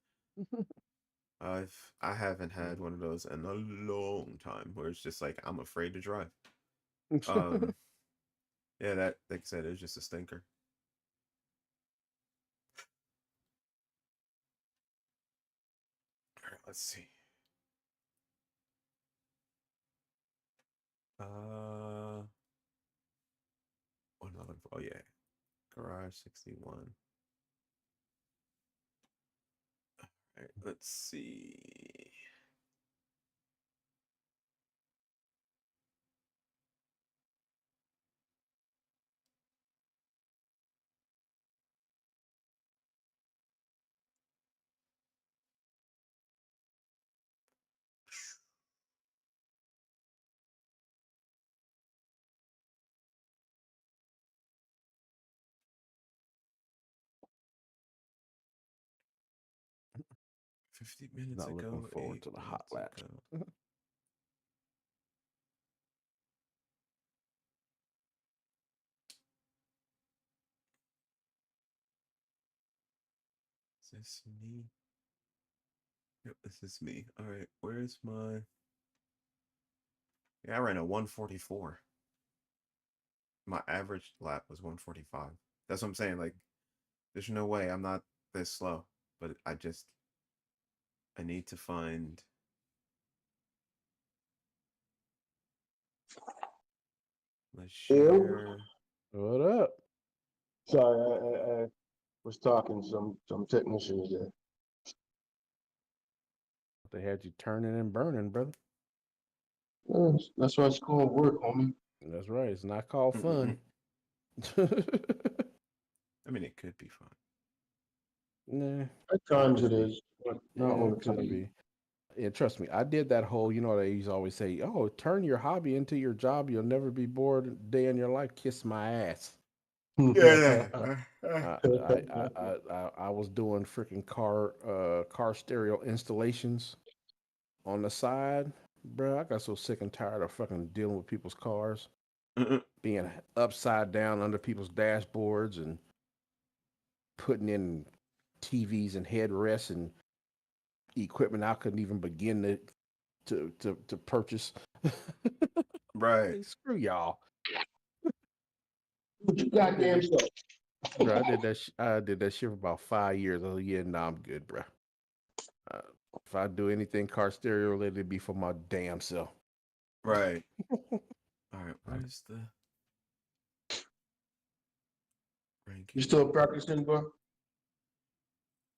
I haven't had one of those in a long time where it's just like I'm afraid to drive. Yeah, that like I said, it was just a stinker. All right, let's see. What am I looking for? Oh yeah, Garage 61. All right, let's see. 50 minutes Not ago. looking forward 8 to the hot minutes laps. ago. Is this me? Yep, this is me. All right, where's my... Yeah, I ran a 144. My average lap was 145. That's what I'm saying. Like, there's no way I'm not this slow. But I need to find... Let's share... What up? Sorry, I was talking some technicians there. They had you turning and burning, brother. Yes, that's why it's called work, homie. That's right. It's not called Mm-mm. fun. I mean, it could be fun. Nah. At times it is, but not all the It could time. be. Yeah, trust me. I did that whole, they used to always say, oh, turn your hobby into your job. You'll never be bored a day in your life. Kiss my ass. Yeah. I was doing freaking car stereo installations on the side. Bro, I got so sick and tired of fucking dealing with people's cars, being upside down under people's dashboards and putting in TVs and headrests and equipment I couldn't even begin to purchase. Right. Hey, screw y'all. But you goddamn stuff. Bro, I did that shit for about 5 years. Oh yeah, nah, I'm good, bro. If I do anything car stereo related, it'd be for my damn self. Right. All right, where's the ranking? You still practicing, bro?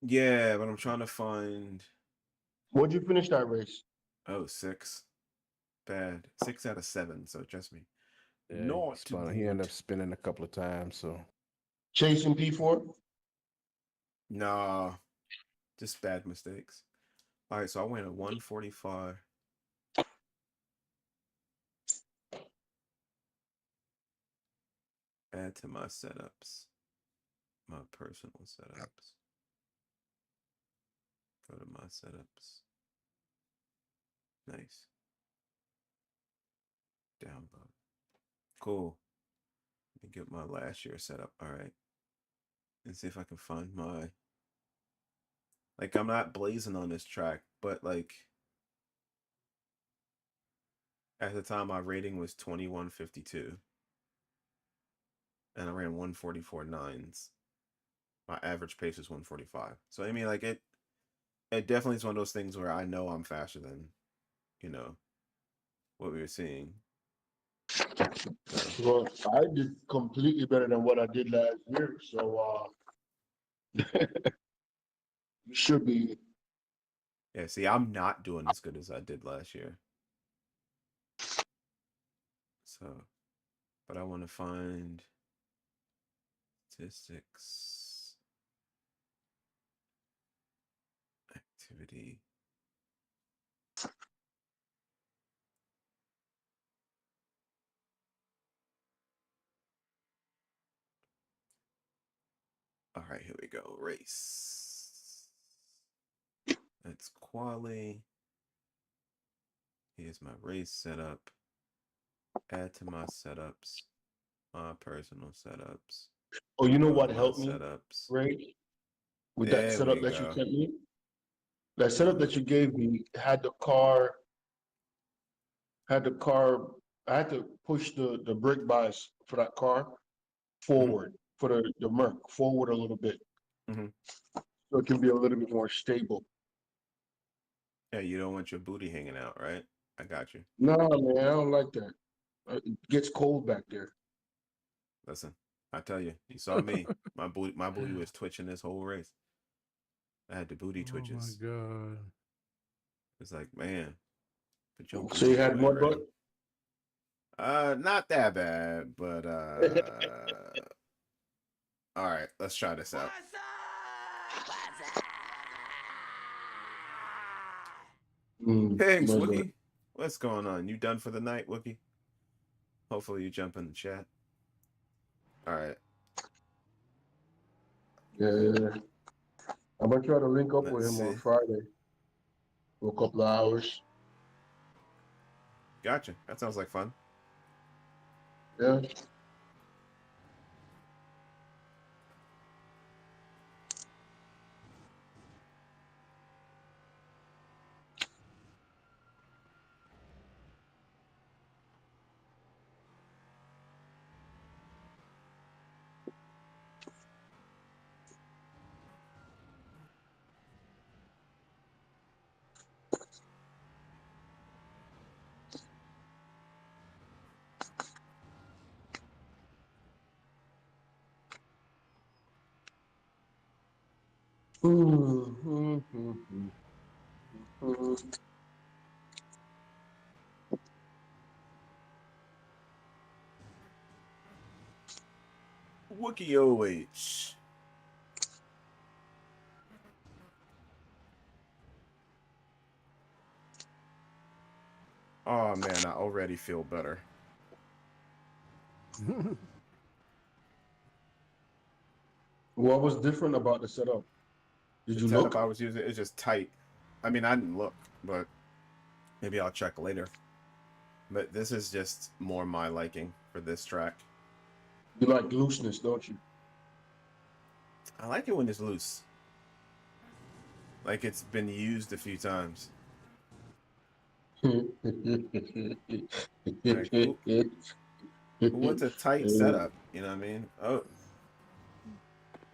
Yeah, but I'm trying to find... What'd you finish that race? Oh, 6. Bad. 6 out of 7, so trust me. Yeah, Not too he ended good. up spinning a couple of times, so Chasing P4? Nah, just bad mistakes. All right, so I went a 145. Add to my setups. My personal setups. Go to my setups. Nice. Download. Cool. Let me get my last year setup. All right. And see if I can find my... Like, I'm not blazing on this track, but like... At the time, my rating was 2152. And I ran 144 nines. My average pace was 145. So, I mean, like, it definitely is one of those things where I know I'm faster than, what we were seeing. So. Well, I did completely better than what I did last year, so you should be. Yeah, see, I'm not doing as good as I did last year. So, but I want to find statistics, activity. All right, here we go. Race. That's quali. Here's my race setup. Add to my setups. My personal setups. Oh, you know Go what to my helped me, setups. Ray? With that There setup we that you go. sent me? That setup that you gave me had the car, I had to push the brake bias for that car forward, for the Merc, forward a little bit. Mhm. So it can be a little bit more stable. Yeah, you don't want your booty hanging out, right? I got you. No, man, I don't like that. It gets cold back there. Listen, I tell you, you saw me. My booty was twitching this whole race. I had the booty twitches. Oh my god. It's like, man, put your So you booty had away mud already. butt? Not that bad, but all right, let's try this out. Thanks, Mud butt. Wookie. What's going on? You done for the night, Wookie? Hopefully you jump in the chat. All right. Yeah. I'm gonna try to link up with Let's him on see. Friday. for a couple of hours. Gotcha. That sounds like fun. Yeah. Wookie OH. Oh man, I already feel better. What was different about the setup? Did The you setup look? I was using is just tight. I mean, I didn't look, but maybe I'll check later. But this is just more my liking for this track. You like looseness, don't you? I like it when it's loose. Like it's been used a few times. Like, who wants a tight setup? You know what I mean? Oh, Your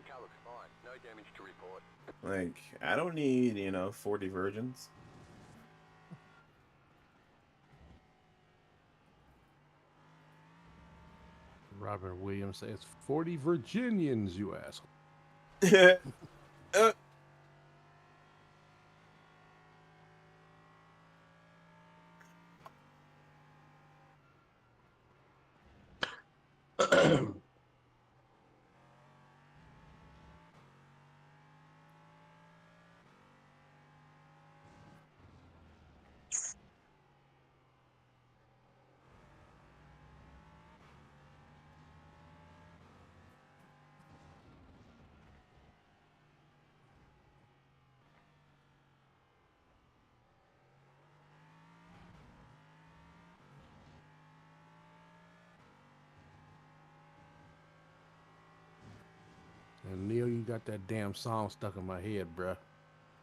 car looks fine. No damage to report. like, I don't need, 40 virgins. Robert Williams says 40 Virginians, you asshole. Uh, And Neil, you got that damn song stuck in my head, bruh.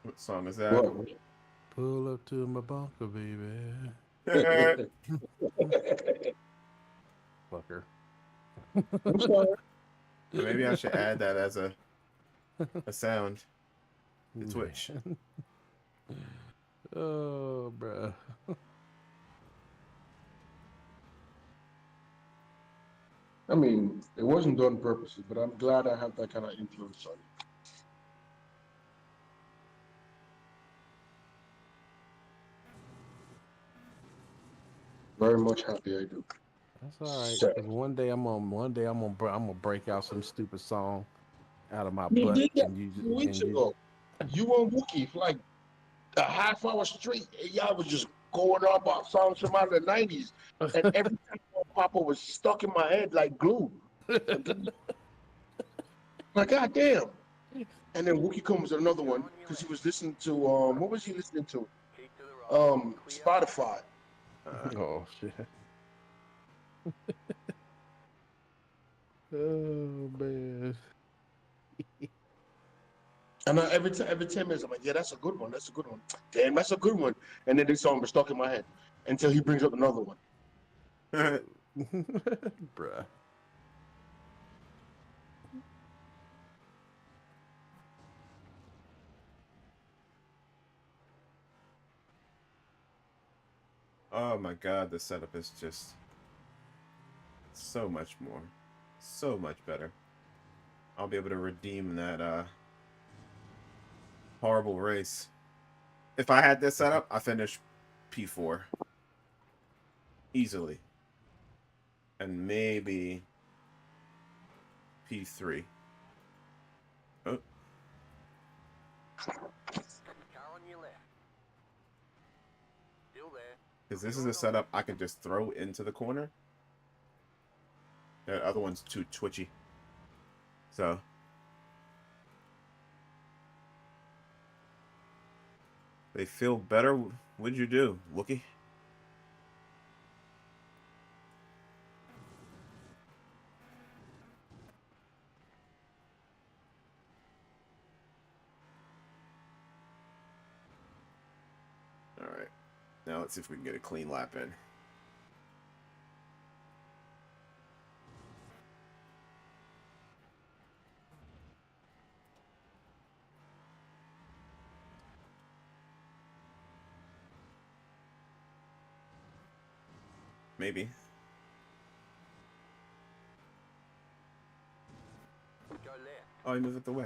what song is that? What? Pull up to my bunker, baby. Fucker. I'm sorry. Maybe I should add that as a sound to Twitch. Man. Oh, bruh. I mean, it wasn't done purposely, but I'm glad I have that kind of influence on you. Very much happy I do. That's all right. So, 'Cause one day I'm gonna break out some stupid song out of my you butt, did that and you 2 weeks and you. ago. You on Wookiee for like a half hour straight. And y'all was just going on about songs from out of the 90s. And every time Papa was stuck in my head like glue. Like, God damn. And then Wookiee comes with another one because he was listening to, what was he listening to? Keep to the right. Clear. Spotify. Oh shit. Oh man. And every 10 minutes, I'm like, yeah, that's a good one. That's a good one. Damn, that's a good one. And then this song was stuck in my head until he brings up another one. Bruh. Oh my god, the setup is just so much more. So much better. I'll be able to redeem that horrible race. If I had this setup, I finish P4 easily. And maybe P3. Oh, Car on your left. Still there. because this is a setup I can just throw into the corner. The other one's too twitchy. So They feel better. What'd you do, Wookie? All right. Now let's see if we can get a clean lap in. Maybe. Go left. Oh, he moved it the way.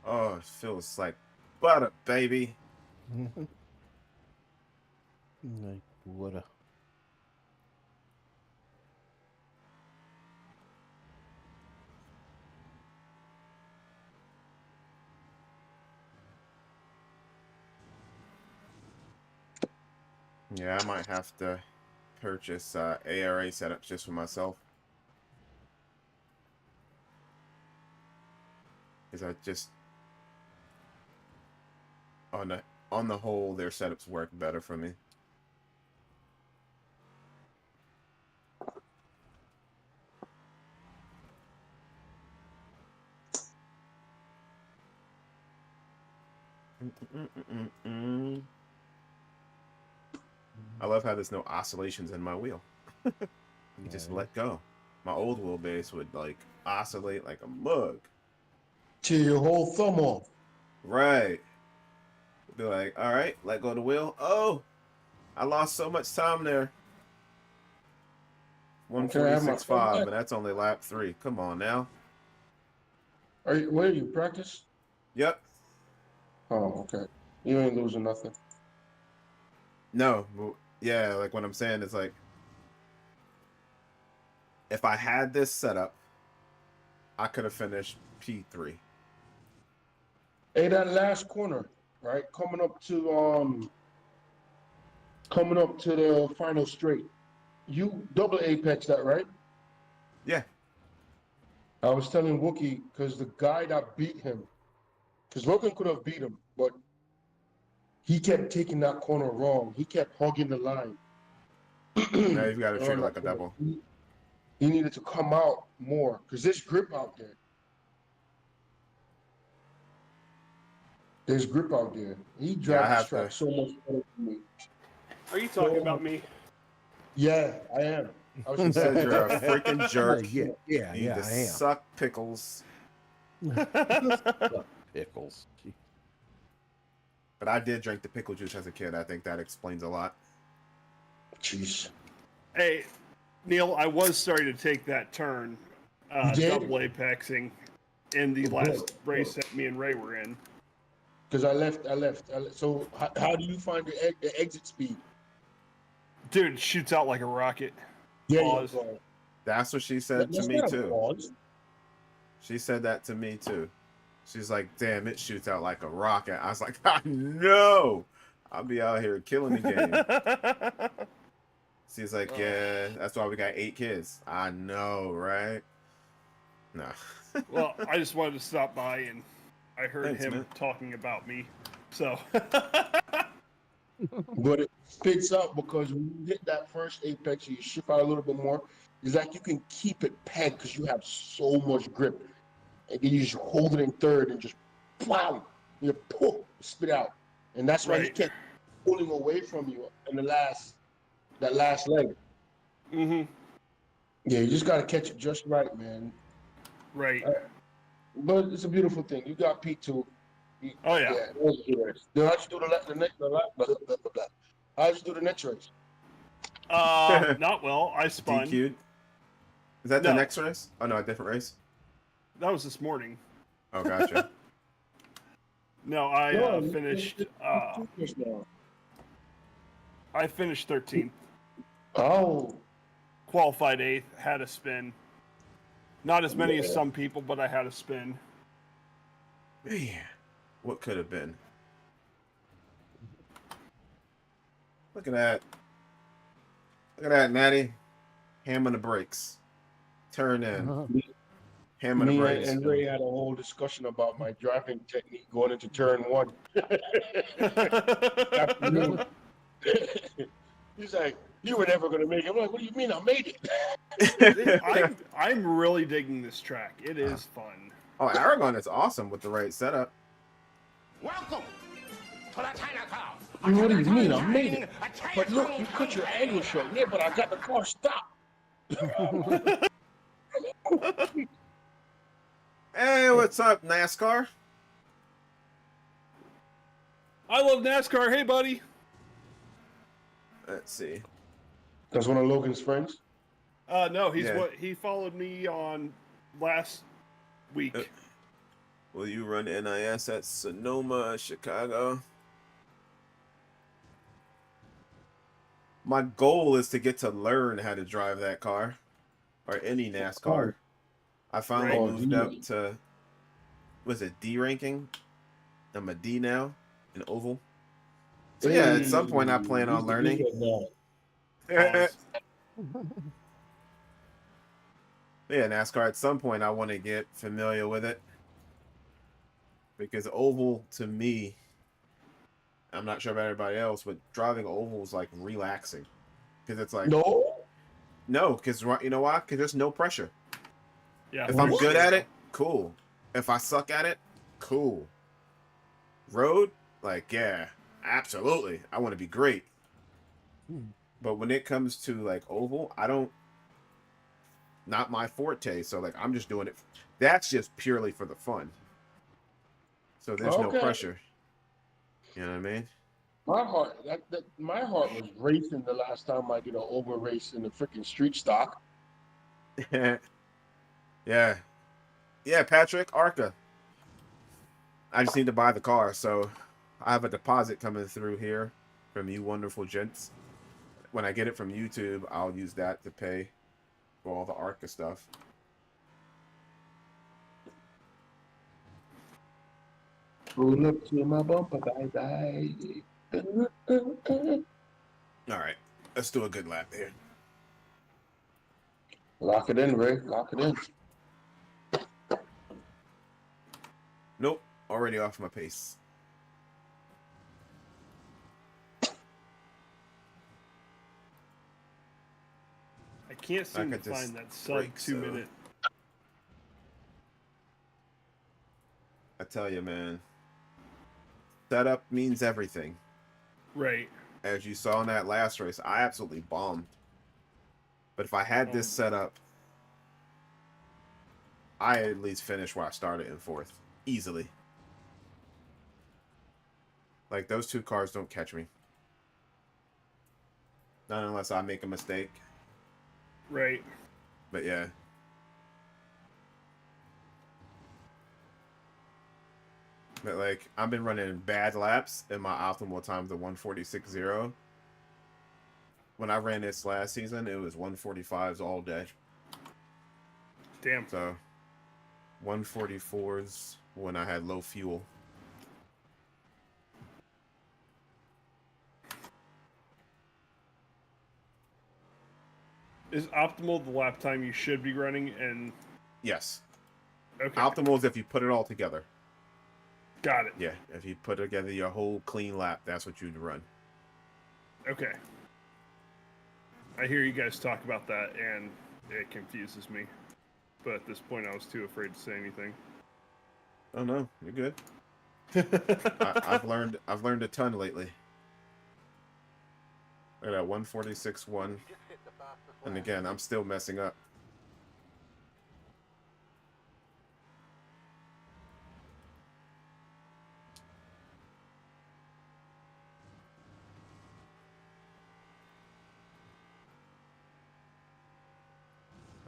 Oh, it feels like butter, baby. Like woulda. Yeah, I might have to purchase ARA setups just for myself. Because I just on the whole, their setups work better for me. I love how there's no oscillations in my wheel. You just let go. My old wheelbase would like oscillate like a mug. Tear your whole thumb off. Right. Be like, all right, let go of the wheel. Oh, I lost so much time there. Okay, I have my 146.5, and that's only lap 3. Come on now. Where are you, practice? Yep. Oh, okay. You ain't losing nothing. No. Yeah, like what I'm saying is like, if I had this setup, I could have finished P3. Hey, that last corner, right? Coming up to the final straight. You double apex that, right? Yeah. I was telling Wookie because the guy that beat him, because Logan could have beat him, but he kept taking that corner wrong. He kept hugging the line. Now you've got to treat On it that like a corner. double. He needed to come out more because there's grip out there. There's grip out there. He Yeah, I drives this have track to. so much better than me. Are you talking about me? Yeah, I am. I was You just said you're a freaking jerk. Yeah, You need to I am. suck pickles. Pickles. Gee. But I did drink the pickle juice as a kid. I think that explains a lot. Jeez. Hey, Neil, I was starting to take that turn, You did? double apexing in the Good. last race that me and Ray were in. Because I left. So how do you find the exit speed? Dude, it shoots out like a rocket. There Pause. you go. That's what she said to That's me not a too. pause. She said that to me too. She's like, damn, it shoots out like a rocket. I was like, I know. I'll be out here killing the game. She's like, yeah, that's why we got 8 kids. I know, right? No. Well, I just wanted to stop by and I heard Thanks, him man. talking about me. So But it spits out because when you hit that first apex, you ship out a little bit more. It's like you can keep it pegged because you have so much grip. And then you just hold it in third and just blam, you poof, spit out. And that's why he Right. kept pulling away from you in that last leg. Mm-hmm. Yeah, you just gotta catch it just right, man. Right. But it's a beautiful thing. You got P2. Oh yeah. It was a good race. Then how'd you do the next blah, blah, blah, blah. How'd you do the next race? Not well. I spun. DQ'd. Is that the No. next race? Oh, no, a different race? That was this morning. Oh, gotcha. No, I No, finished. now. I finished 13th. Oh, Qualified 8th. Had a spin. Not as many as Yeah. some people, but I had a spin. Man, what could have been? Look at that. Look at that, Natty. Hammering the brakes. Turn in. Hammering the Me brakes. and Ray had a whole discussion about my driving technique going into turn one. Afternoon. He's like, "You were never gonna make it." I'm like, "What do you mean? I made it." I'm really digging this track. It is fun. Oh, Aragon is awesome with the right setup. Welcome to the Chinatown. What do you mean? I made it. But look, you cut your angle short. Yeah, but I got the car stopped. Hey, what's up, NASCAR? I love NASCAR. Hey, buddy. Let's see. That's one of Logan's friends. No, Yeah. he followed me on last week. Will you run NIS at Sonoma, Chicago? My goal is to get to learn how to drive that car or any NASCAR. I finally Right. moved up to, was it D ranking? I'm a D now in oval. So yeah, at some point I plan on learning. Yeah, NASCAR, at some point I want to get familiar with it. Because oval, to me, I'm not sure about everybody else, but driving oval is like relaxing. Because it's like, no, because you know why? Because there's no pressure. Yeah. If I'm good at it, cool. If I suck at it, cool. Road, like, yeah, absolutely. I want to be great. But when it comes to like oval, not my forte. So like, I'm just doing it. That's just purely for the fun. So there's no pressure. You know what I mean? My heart was racing the last time I did an over race in the freaking street stock. Yeah, Patrick Arca. I just need to buy the car, so I have a deposit coming through here from you wonderful gents. When I get it from YouTube, I'll use that to pay for all the Arca stuff. Roll up to my bumper, bye. All right, let's do a good lap here. Lock it in, Ray. Lock it in. Nope, already off my pace. I can't seem to could just find that sub break, 2 so- minute. I tell you, man. Setup means everything. Right. As you saw in that last race, I absolutely bombed. But if I had this set up, I at least finished where I started in fourth. Easily. Like, those two cars don't catch me. Not unless I make a mistake. Right. But yeah. But like, I've been running bad laps and my optimal time's a 146.0. When I ran this last season, it was 145s all day. Damn. So 144s when I had low fuel. Is optimal the lap time you should be running? And Yes. okay, Optimal is if you put it all together. got it. Yeah, if you put together your whole clean lap, that's what you'd run. Okay. I hear you guys talk about that, and it confuses me. But at this point, I was too afraid to say anything. Oh no, you're good. I've learned a ton lately. Look at that 146.1. And again, I'm still messing up.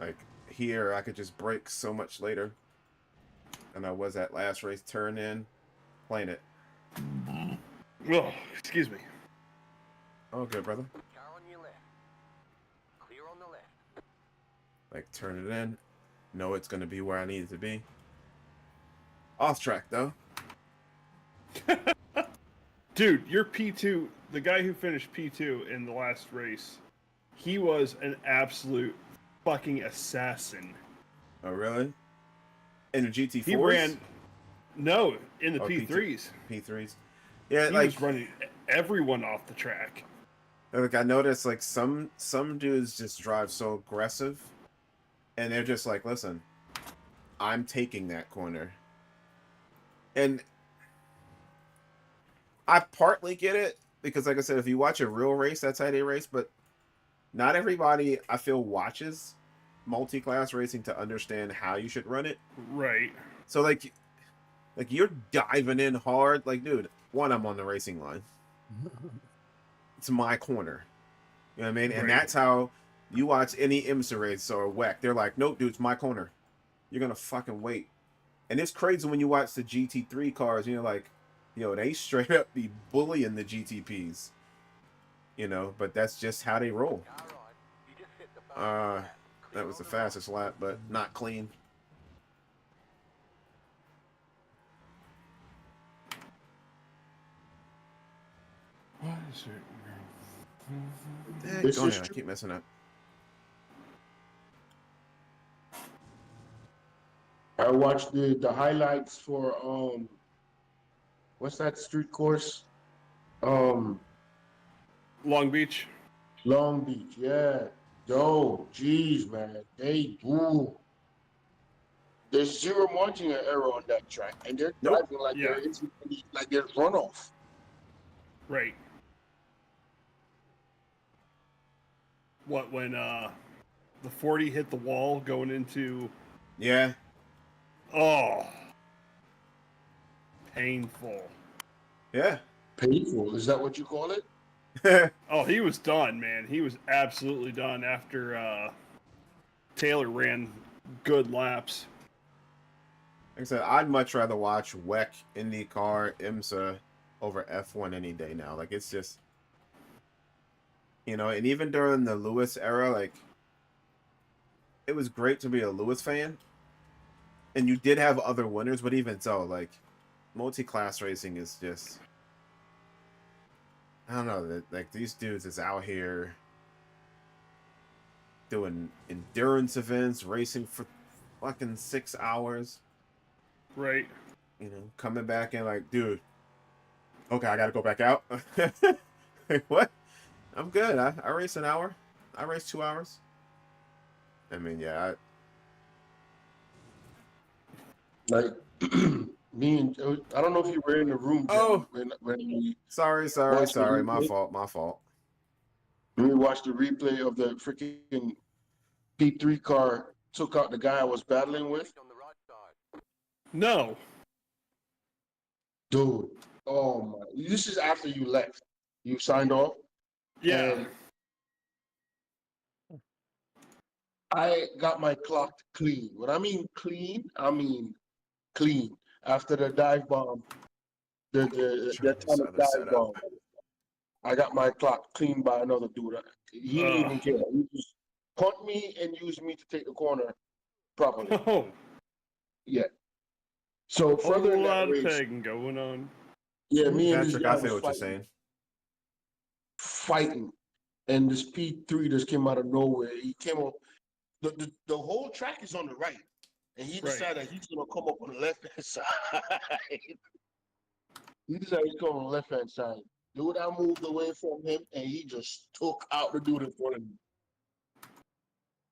Like here, I could just brake so much later. And I was at last race, turn in, plane it. Oh, excuse me. Oh, good, brother. Car on your left. Clear on the left. Like, turn it in. Know it's going to be where I need it to be. Off track, though. Dude, your P2 the guy who finished P2 in the last race, he was an absolute fucking assassin. Oh, really? In the GT4s? He ran in the Oh, P3s. P3s. Yeah, He like was running everyone off the track. like I noticed like some dudes just drive so aggressive, and they're just like, listen, I'm taking that corner, and I partly get it because, like I said, if you watch a real race, that's how they race. But not everybody, I feel, watches multi-class racing to understand how you should run it. Right. So like you're diving in hard. Like, dude, one, I'm on the racing line. It's my corner. You know what I mean? And Right. that's how you watch any IMSA race or WEC. They're like, nope, dude, it's my corner. You're gonna fucking wait. And it's crazy when you watch the GT3 cars, and you're like, yo, they straight up be bullying the GTPs. You know, but that's just how they roll. That was the fastest lap, but not clean. What is it? This Go is ahead, I true. keep messing up. I watched the highlights for what's that street course? Um, Long Beach. Long Beach. Yeah. Yo, geez, man. There's zero margin of error on that track, and they're Nope. driving like Yeah. like there's runoff. Right. What, when the 40 hit the wall going into... Yeah. Oh. Painful. Yeah. Painful. Is that what you call it? Oh, he was done, man. He was absolutely done after Taylor ran good laps. Like I said, I'd much rather watch WEC, IndyCar, IMSA over F1 any day now. Like, it's just, you know, and even during the Lewis era, like, it was great to be a Lewis fan. And you did have other winners, but even so, like, multi-class racing is just, I don't know, like, these dudes is out here doing endurance events, racing for fucking 6 hours. Right. You know, coming back and like, dude, okay, I gotta go back out. Like, what? I'm good. I race an hour. I race 2 hours. I mean, yeah. Like me and I don't know if you were in the room, Oh, Jen, when we sorry. watched the My replay. fault. When we watched the replay of the freaking P3 car took out the guy I was battling with. No. Dude, oh my! This is after you left. You signed off. Yeah. And I got my clock clean. When I mean clean, I mean clean. After the dive bomb, the atomic Other dive setup. bomb, I got my clock cleaned by another dude. He didn't even care. He just punt me and used me to take the corner properly. Oh. Yeah. So further in Whole that lot of race, pegging going on. yeah, me and this Patrick, guy I was feel what you're saying. fighting, and this P3 just came out of nowhere. He came up. The whole track is on the right, and he decided that he's gonna come up on the left hand side. He decided he's coming on the left hand side. Dude, I moved away from him, and he just took out the dude in front of me.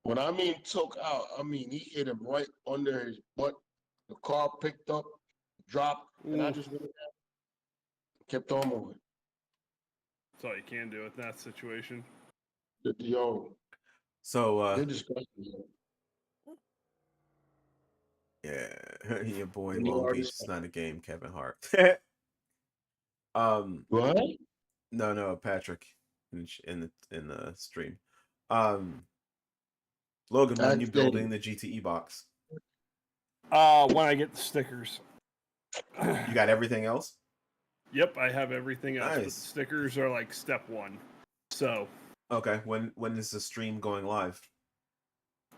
When I mean took out, I mean he hit him right under his butt. The car picked up, dropped, and I just went down, kept on moving. That's all you can do in that situation. Yo, So, they're disgusting. yeah, your boy They Long are Beach. It's disgusting. not a game, Kevin Hart. What? No, Patrick, in the stream. Logan, when you building the GTE box? When I get the stickers. You got everything else? Yep, I have everything else. But Nice. stickers are like step one. So. Okay, when is the stream going live?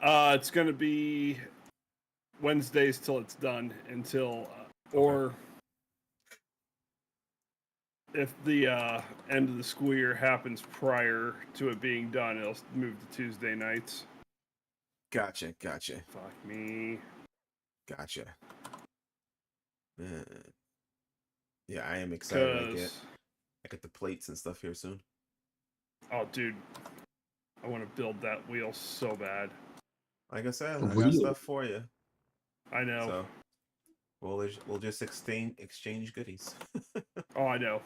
It's gonna be Wednesdays till it's done until or if the end of the school year happens prior to it being done, it'll move to Tuesday nights. Gotcha. Fuck me. Gotcha. Yeah, I am excited. I get the plates and stuff here soon. Oh, dude, I want to build that wheel so bad. Like I said, I got Wheel? stuff for you. I know. So we'll just exchange goodies. Oh, I know.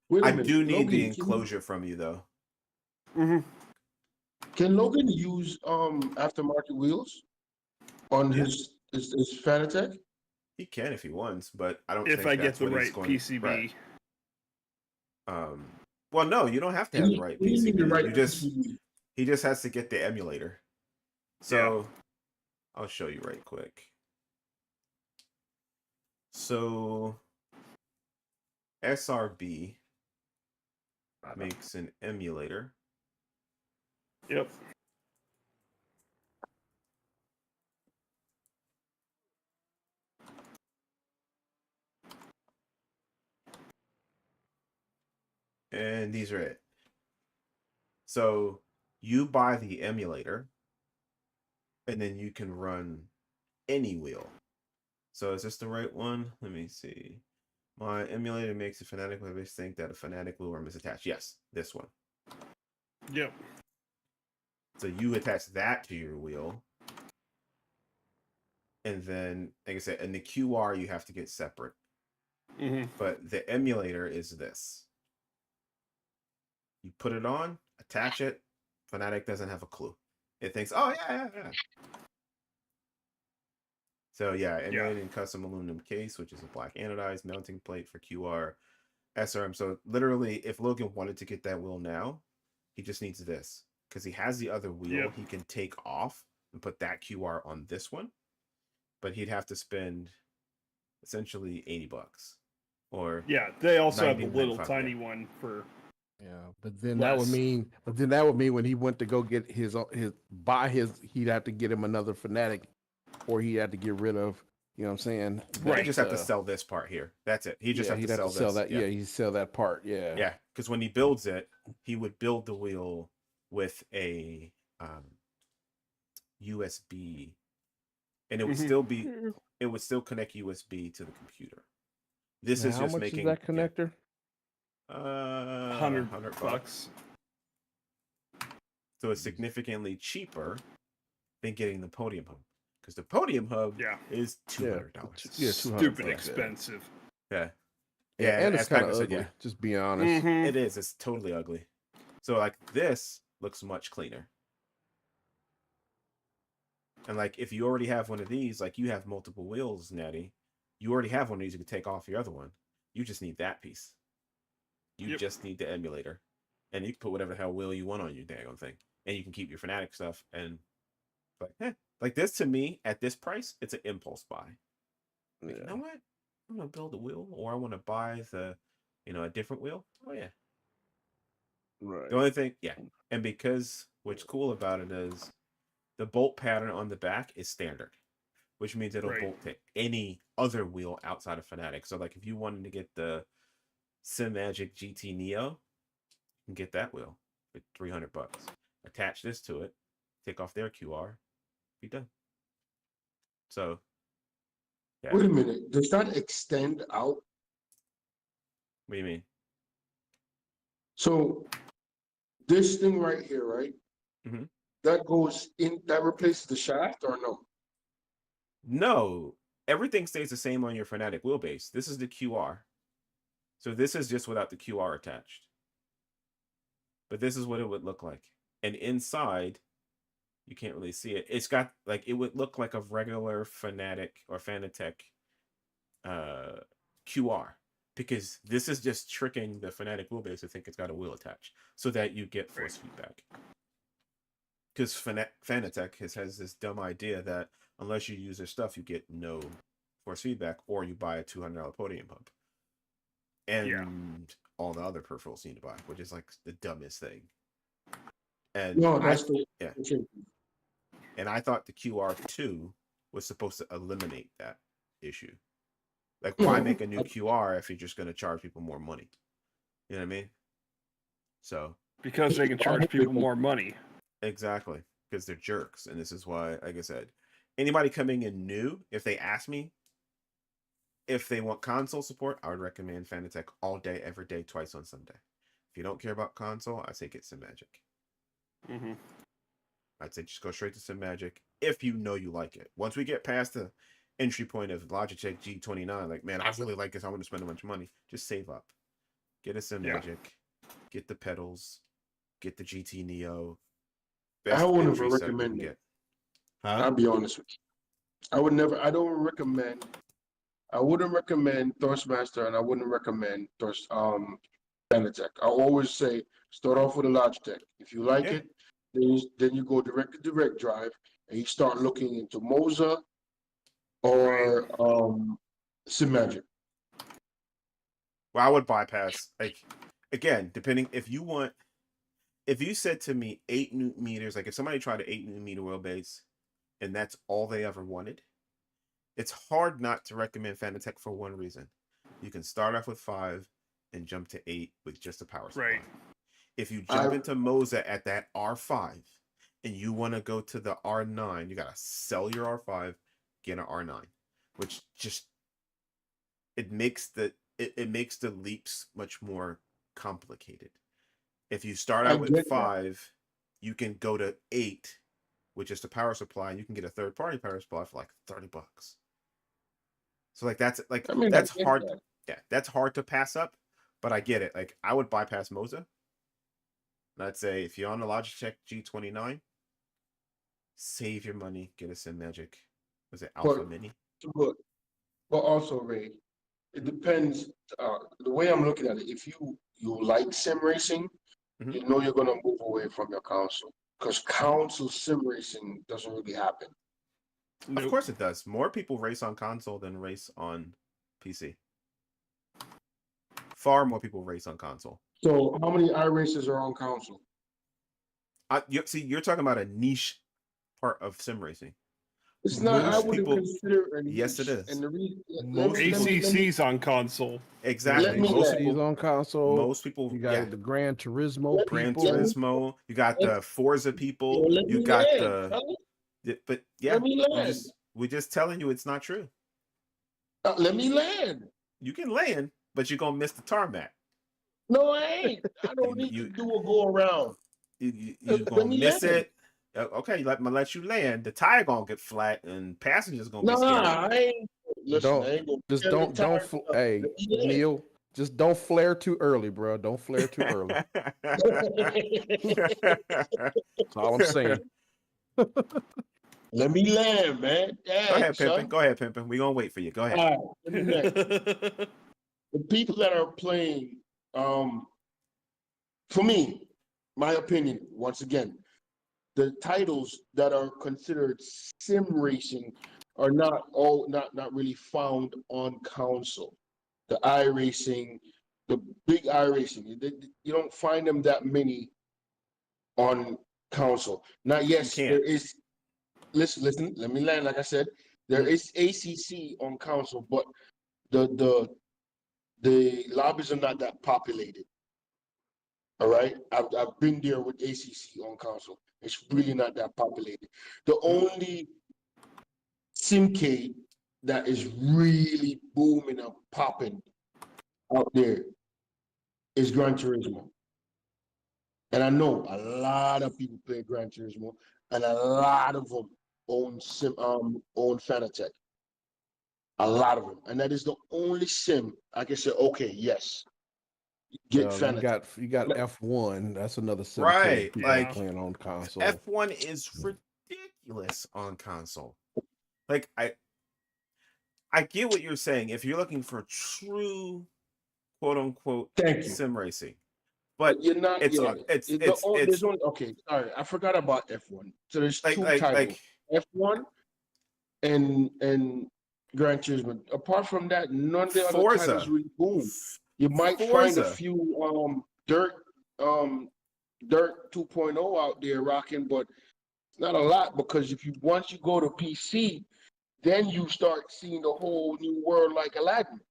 Wait a I minute. do need Logan, the enclosure from you though. Can Logan use aftermarket wheels on Yeah. his Fanatec? He can if he wants, but I don't If think I get that's the what he's right going. PCB. Right. Well, no, you don't have to have the right What do you mean the PCB. right You just PCB? he just has to get the emulator. So I'll show you right quick. So SRB makes an emulator. Yep. And these are it. So you buy the emulator, and then you can run any wheel. So is this the right one? Let me see. My emulator makes a Fanatic website think that a Fanatic wheel worm is attached. Yes, this one. Yep. So you attach that to your wheel. And then, like I said, and the QR you have to get separate. But the emulator is this. You put it on, attach it. Fanatic doesn't have a clue. It thinks, oh, yeah. So, yeah, emulated in custom aluminum case, which is a black anodized mounting plate for QR, SRM. So, literally, if Logan wanted to get that wheel now, he just needs this. Because he has the other wheel he can take off and put that QR on this one. But he'd have to spend essentially $80. Or they also have the 90, little 95, tiny one for but then that would mean when he went to go get he'd have to get him another Fanatic, or he had to get rid of, you know what I'm saying? He just have to sell this part here. That's it. He just have to sell this. That. Yeah, he sell that part. Yeah. Yeah, because when he builds it, he would build the wheel with a USB, and it would still be, it would still connect USB to the computer. This is how just much making is that connector? $100. So it's significantly cheaper than getting the Podium Hub, because the Podium Hub is $200. Yeah, stupid expensive. Yeah, and it's kind of Pac-Man ugly. said, Just be honest. It is. It's totally ugly. So like this looks much cleaner. And like if you already have one of these, like you have multiple wheels, Natty, you already have one of these. You can take off your other one. You just need that piece. You just need the emulator, and you can put whatever the hell wheel you want on your daggone thing, and you can keep your Fanatic stuff. And like this to me at this price, it's an impulse buy. Like, you know what? I'm gonna build a wheel, or I want to buy the, a different wheel. Oh yeah. Right. The only thing, and because what's cool about it is the bolt pattern on the back is standard, which means it'll bolt to any other wheel outside of Fanatic. So like if you wanted to get the Simagic GT Neo, you can get that wheel for $300. Attach this to it, take off their QR, be done. So Wait a minute. Does that extend out? What do you mean? So this thing right here, right? That goes in, that replaces the shaft, or no? No, everything stays the same on your Fanatic wheelbase. This is the QR. So this is just without the QR attached. But this is what it would look like. And inside, you can't really see it. It's got, like, it would look like a regular Fanatic or Fanatec QR. Because this is just tricking the Fanatic wheelbase to think it's got a wheel attached. So that you get force feedback. Because Fanatec has this dumb idea that unless you use their stuff, you get no force feedback, or you buy a $200 Podium Hub. And all the other peripherals you need to buy, which is like the dumbest thing. And and I thought the QR2 was supposed to eliminate that issue. Like, why No, make a new QR if you're just going to charge people more money? You know what I mean? So Because they can charge people more money. exactly, because they're jerks, and this is why, like I said, anybody coming in new, if they ask me if they want console support, I would recommend Fanatec all day, every day, twice on Sunday. If you don't care about console, I say get some Magic. Mm-hmm. I'd say just go straight to some Magic if you know you like it. Once we get past the entry point of Logitech G29, like, man, I really like this, I want to spend a bunch of money, just save up. Get a Sim Magic, get the pedals, get the GT Neo. Best I wouldn't entry setup you recommend can it. get. Huh? I'll be honest with you. I wouldn't recommend Thrustmaster, and I wouldn't recommend Fanatec. I always say start off with a Logitech. If you like Yeah. it, then you go direct drive, and you start looking into Moza or Simagic. Well, I would bypass, like, again, depending if you said to me 8 Nm, like if somebody tried an 8 Nm wheelbase and that's all they ever wanted, it's hard not to recommend Fanatec for one reason. You can start off with 5 and jump to 8 with just a power supply. Right. If you jump into Moza at that R5 and you want to go to the R9, you got to sell your R5, get an R9, which just it makes the leaps much more complicated. If you start out with 5, you can go to 8 with just a power supply, and you can get a third-party power supply for like $30. So like that's hard. That. Yeah, that's hard to pass up, but I get it. Like I would bypass Moza. And I'd say if you're on the Logitech G29, save your money, get a Sim Magic. Was it Alpha Mini? But also, Ray, it depends. The way I'm looking at it, if you like sim racing, you know you're gonna move away from your console, because console sim racing doesn't really happen. Of course it does. More people race on console than race on PC. Far more people race on console. So how many iRaces are on console? You're talking about a niche part of sim racing. It's not. I wouldn't consider a niche. Yes, it is. And the reason, ACC's on console. Exactly. Most people on console. Most people. You got the Gran Turismo Gran people. Turismo. You got the Forza people. You got but yeah, we're just telling you it's not true. Let me land. You can land, but you're gonna miss the tarmac. No, I ain't. I don't need to do a go around. You're gonna miss it. Okay, I'm gonna let you land. The tire gonna get flat, and passengers gonna be scared. I ain't. Listen, Hey, Neil, just don't flare too early, bro. Don't flare too early. That's all I'm saying. Let me land, man. Dang, go ahead, son. Pimpin. Go ahead, Pimpin. We're gonna wait for you. Go ahead. All right, the people that are playing, for me, my opinion, once again, the titles that are considered sim racing are not really found on console. The iRacing, the big iRacing, you don't find them that many on console. Now, yes, there is. Listen. Let me land. Like I said, there is ACC on console, but the lobbies are not that populated. All right, I've been there with ACC on console. It's really not that populated. The only simcade that is really booming and popping out there is Gran Turismo. And I know a lot of people play Gran Turismo, and a lot of them own Fanatec. A lot of them. And that is the only sim I can say, okay, yes. Get Fanatec. You got F1. That's another sim right. Like playing on console. F1 is ridiculous on console. Like I get what you're saying. If you're looking for true quote unquote sim racing. But you're not. It's only, okay. Sorry, I forgot about F1. So there's two titles: F1 and Gran Turismo. Apart from that, none of the other titles really boom. You might find a few Dirt 2.0 out there rocking, but it's not a lot, because once you go to PC, then you start seeing the whole new world like Aladdin.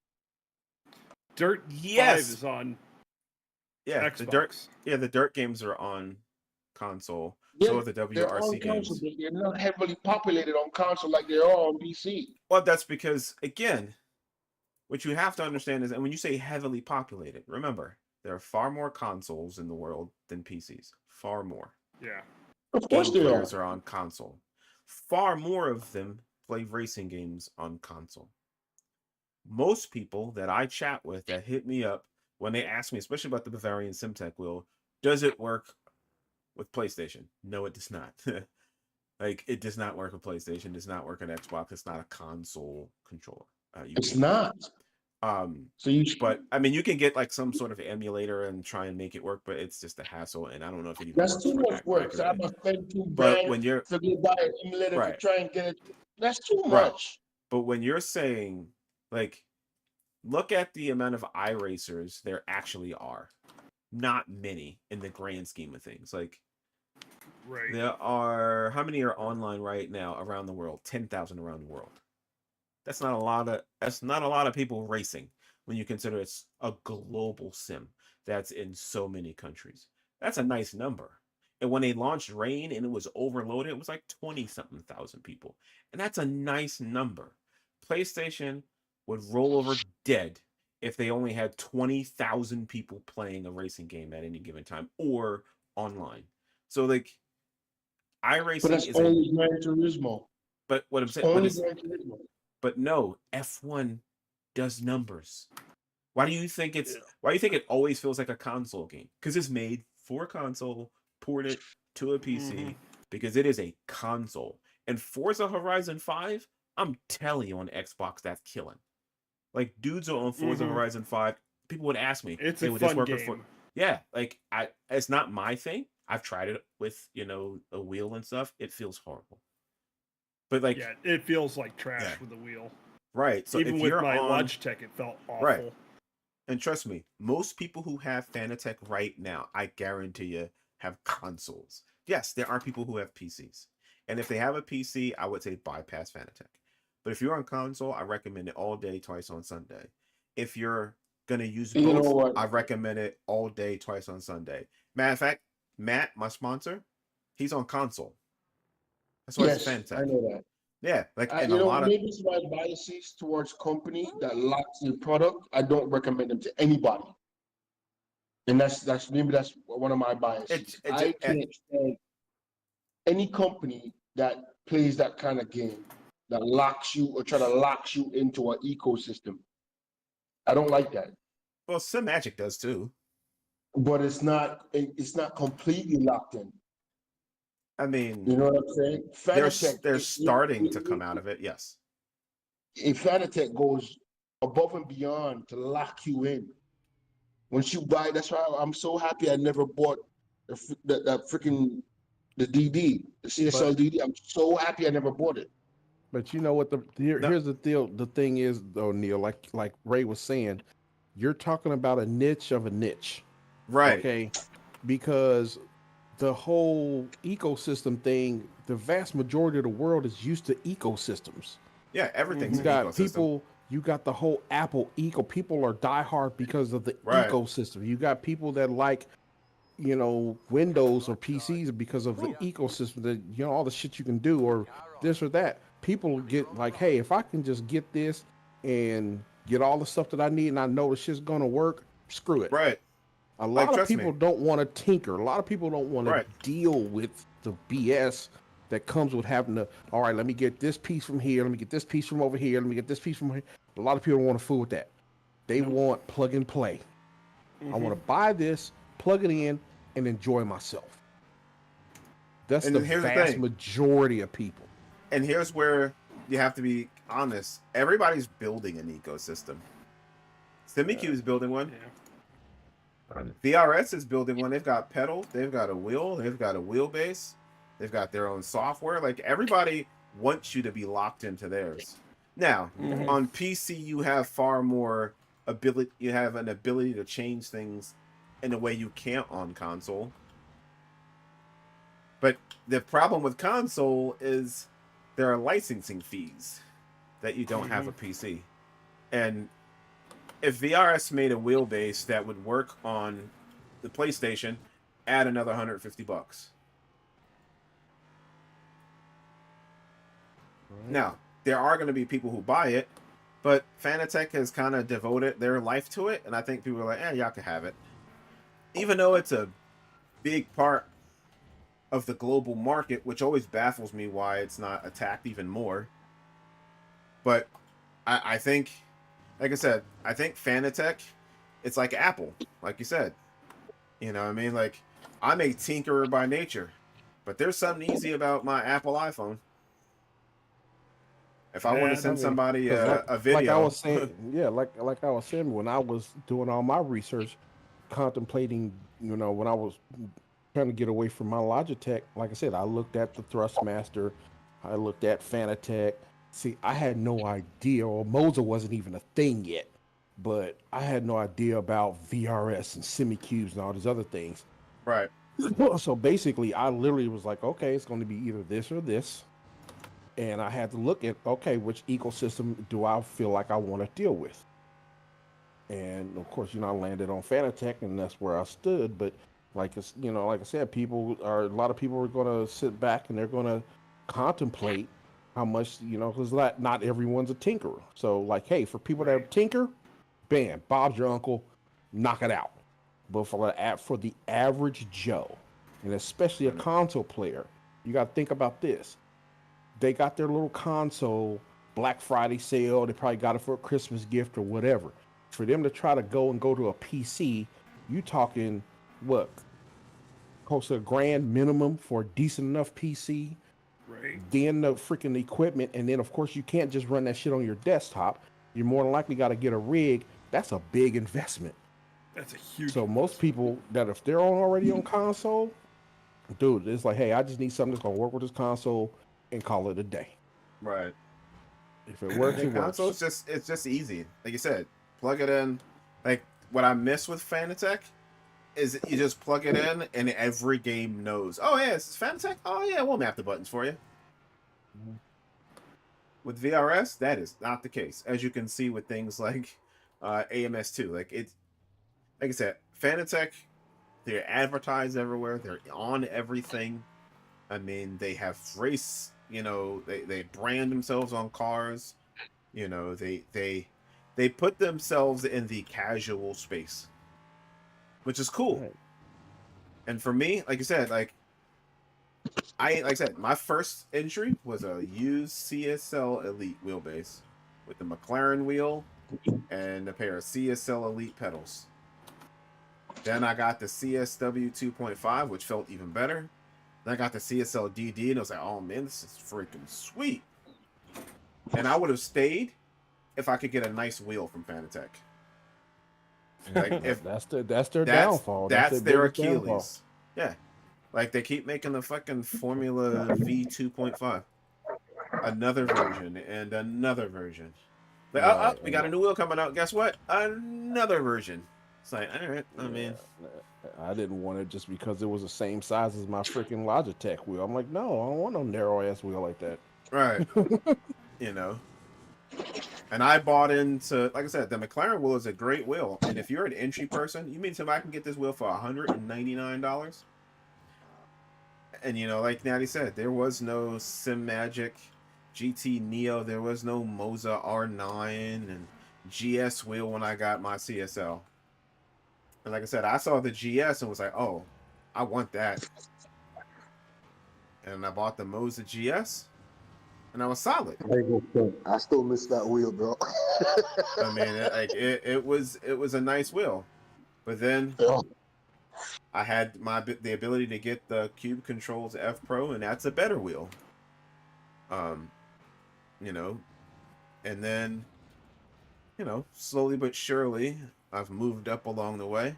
Dirt Yes. 5 is on Yeah, Xbox. the dirt games are on console. Yeah, So are the they're on WRC console, games. but they're not heavily populated on console like they are on PC. Well, that's because again, what you have to understand is, and when you say heavily populated, remember there are far more consoles in the world than PCs. Far more. Yeah. Of course Game they are. players are on console. Far more of them play racing games on console. Most people that I chat with that hit me up when they ask me, especially about the Bavarian SimTech wheel, does it work with PlayStation? No, it does not. Like, it does not work with PlayStation. It does not work on Xbox. It's not a console controller. It's not. So you But I mean, you can get like some sort of emulator and try and make it work, but it's just a hassle, and I don't know if it even that's works too for much work. So I accurately. must spend $2 But grand when you're to go buy an emulator to right, try and get it. That's too right. much. But when you're saying like, look at the amount of iRacers there actually are. Not many in the grand scheme of things. Like, Right. there are, how many are online right now around the world? 10,000 around the world. That's not a lot of people racing when you consider it's a global sim that's in so many countries. That's a nice number. And when they launched Rain and it was overloaded, it was like 20 something thousand people. And that's a nice number. PlayStation would roll over dead if they only had 20,000 people playing a racing game at any given time or online. So like, But iRacing that's is only Gran Turismo. but what I'm saying, Only Gran Turismo. but no, F1 does numbers. Why do you think Yeah. it always feels like a console game? Because it's made for a console, ported to a PC, because it is a console. And Forza Horizon 5, I'm telling you, on Xbox, that's killing. Like, dudes are on Forza Horizon 5. People would ask me, It's "Hey, a would this fun work game. for?" Yeah, like it's not my thing. I've tried it with a wheel and stuff. It feels horrible. But like, Yeah, it feels like trash Yeah. with the wheel. right. So Even if with you're my on, Logitech, it felt awful. Right. And trust me, most people who have Fanatec right now, I guarantee you, have consoles. Yes, there are people who have PCs. And if they have a PC, I would say bypass Fanatec. But if you're on console, I recommend it all day, twice on Sunday. If you're going to use You know both, what? I recommend it all day, twice on Sunday. Matter of fact, Matt, my sponsor, he's on console. That's why it's Yes, Fanatec. I know that. Yeah, like, and a You know, lot of, maybe it's my biases towards company that lacks the product. I don't recommend them to anybody, and that's maybe that's one of my biases. I can't stand any company that plays that kind of game that locks you or try to lock you into an ecosystem. I don't like that. well, Sim Magic does too. But it's not completely locked in. I mean, You know what I'm saying? Fanatec, they're starting to come out of it, yes. if Fanatec goes above and beyond to lock you in. Once you buy, that's why I'm so happy I never bought that freaking the DD, the CSL DD. I'm so happy I never bought it. But you know what? Here's the deal. The thing is, though, Neil, like Ray was saying, you're talking about a niche of a niche, Right. okay? Because the whole ecosystem thing, the vast majority of the world is used to ecosystems. Yeah, everything's You an got ecosystem. people. You got the whole Apple eco. People are diehard because of the Right. ecosystem. You got people that like, Windows or PCs because of the ecosystem, that all the shit you can do, or this or that. People get like, hey, if I can just get this and get all the stuff that I need and I know the shit's gonna work, screw it. Right. A Like, lot of trust people me. don't want to tinker. A lot of people don't want to Right. deal with the BS that comes with having to, all right, let me get this piece from here, let me get this piece from over here, let me get this piece from here. A lot of people don't want to fool with that. They want plug and play. I want to buy this, plug it in, and enjoy myself. That's And the here's the vast thing. majority of people. And here's where you have to be honest. Everybody's building an ecosystem. SimiQ is building one. VRS is building one. They've got pedal, they've got a wheel, they've got a wheelbase, they've got their own software. Like, everybody wants you to be locked into theirs. Now, on PC, you have far more ability. You have an ability to change things in a way you can't on console. But the problem with console is there are licensing fees. that you don't have a PC. And if VRS made a wheelbase that would work on the PlayStation, add another $150. Right. Now, there are going to be people who buy it, but Fanatec has kind of devoted their life to it, and I think people are like, y'all can have it. Even though it's a big part of the global market, which always baffles me why it's not attacked even more. But I think, like I said, I think Fanatec, it's like Apple, like you said. You know what I mean? Like, I'm a tinkerer by nature, but there's something easy about my Apple iPhone. If I want to Yeah, send somebody 'Cause a like I video, was saying, yeah, like I was saying, when I was doing all my research, contemplating, when I was trying to get away from my Logitech, like I said, I looked at the Thrustmaster, I looked at Fanatec. See, I had no idea, or Moza wasn't even a thing yet, but I had no idea about VRS and SemiCubes and all these other things. right? So basically, I literally was like, okay, it's going to be either this or this. And I had to look at, okay, which ecosystem do I feel like I want to deal with? And of course, I landed on Fanatec, and that's where I stood. But like like I said, a lot of people are going to sit back and they're going to contemplate how much, because not everyone's a tinkerer. So like, hey, for people that are tinker, bam, Bob's your uncle, knock it out. But for the average Joe, and especially a console player, you got to think about this. They got their little console Black Friday sale. They probably got it for a Christmas gift or whatever. For them to try to go to a PC, you talking what? Close to $1,000 minimum for a decent enough PC. Right. Then the freaking equipment, and then of course you can't just run that shit on your desktop. You're more than likely got to get a rig. That's a big investment. That's a huge. So most people that if they're already on console, dude, it's like, hey, I just need something that's gonna work with this console and call it a day. Right. If it works, The it works. console it's just easy. Like you said, plug it in. Like what I miss with Fanatec is you just plug it in and every game knows. Oh yeah, it's Fanatec. Oh yeah, we'll map the buttons for you. With VRS, that is not the case, as you can see with things like AMS2. Like I said, Fanatec, they're advertised everywhere. They're on everything. I mean, they have race. They brand themselves on cars. They put themselves in the casual space, which is cool. Right. And for me, like you said, like I said, my first entry was a used CSL Elite wheelbase with the McLaren wheel and a pair of CSL Elite pedals. Then I got the CSW 2.5, which felt even better. Then I got the CSL DD, and I was like, oh man, this is freaking sweet. And I would have stayed if I could get a nice wheel from Fanatec. Like if that's their downfall. That's their biggest downfall. Achilles. Yeah. Like they keep making the fucking Formula V 2.5. Another version and another version. Like, we got a new wheel coming out. Guess what? Another version. It's like, all right, I mean, I didn't want it just because it was the same size as my freaking Logitech wheel. I'm like, no, I don't want no narrow ass wheel like that. right. And I bought into, like I said, the McLaren wheel is a great wheel. And if you're an entry person, you mean to me I can get this wheel for $199? And like Natty said, there was no Sim Magic GT Neo, there was no Moza R9 and GS wheel when I got my CSL. And like I said, I saw the GS and was like, oh, I want that. And I bought the Moza GS, and I was solid. I still miss that wheel, bro. I mean, it was a nice wheel, but then I had the ability to get the Cube Controls F Pro, and that's a better wheel. And then, slowly but surely, I've moved up along the way.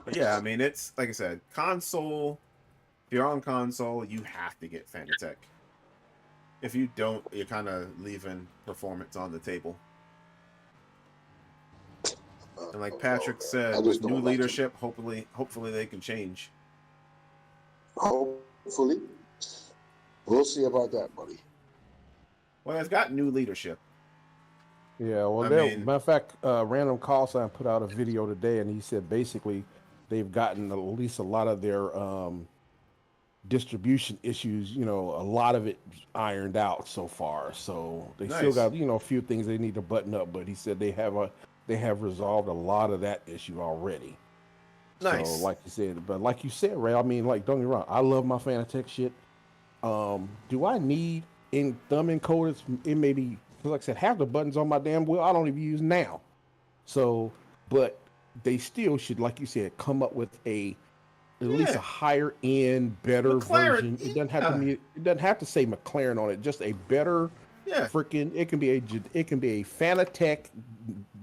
But yeah, I mean, it's like I said, console. If you're on console, you have to get Fanatec. If you don't, you're kind of leaving performance on the table. And like Patrick said, with new leadership, hopefully they can change. Hopefully. We'll see about that, buddy. Well, it's got new leadership. Yeah, well, I there, mean- matter of fact, Random Call Sign put out a video today, and he said basically they've gotten at least a lot of their distribution issues, a lot of it ironed out so far. So they still Nice. got, a few things they need to button up, but he said they have resolved a lot of that issue already. Nice. So like you said, Ray, I mean, like, don't get me wrong, I love my Fanatec shit. Do I need in thumb encoders? It may be, because like I said, half the buttons on my damn wheel I don't even use now. So, but they still should, like you said, come up with at least a higher end, better McLaren, version. It doesn't have to be. It doesn't have to say McLaren on it. Just a better, freaking. It can be a Fanatec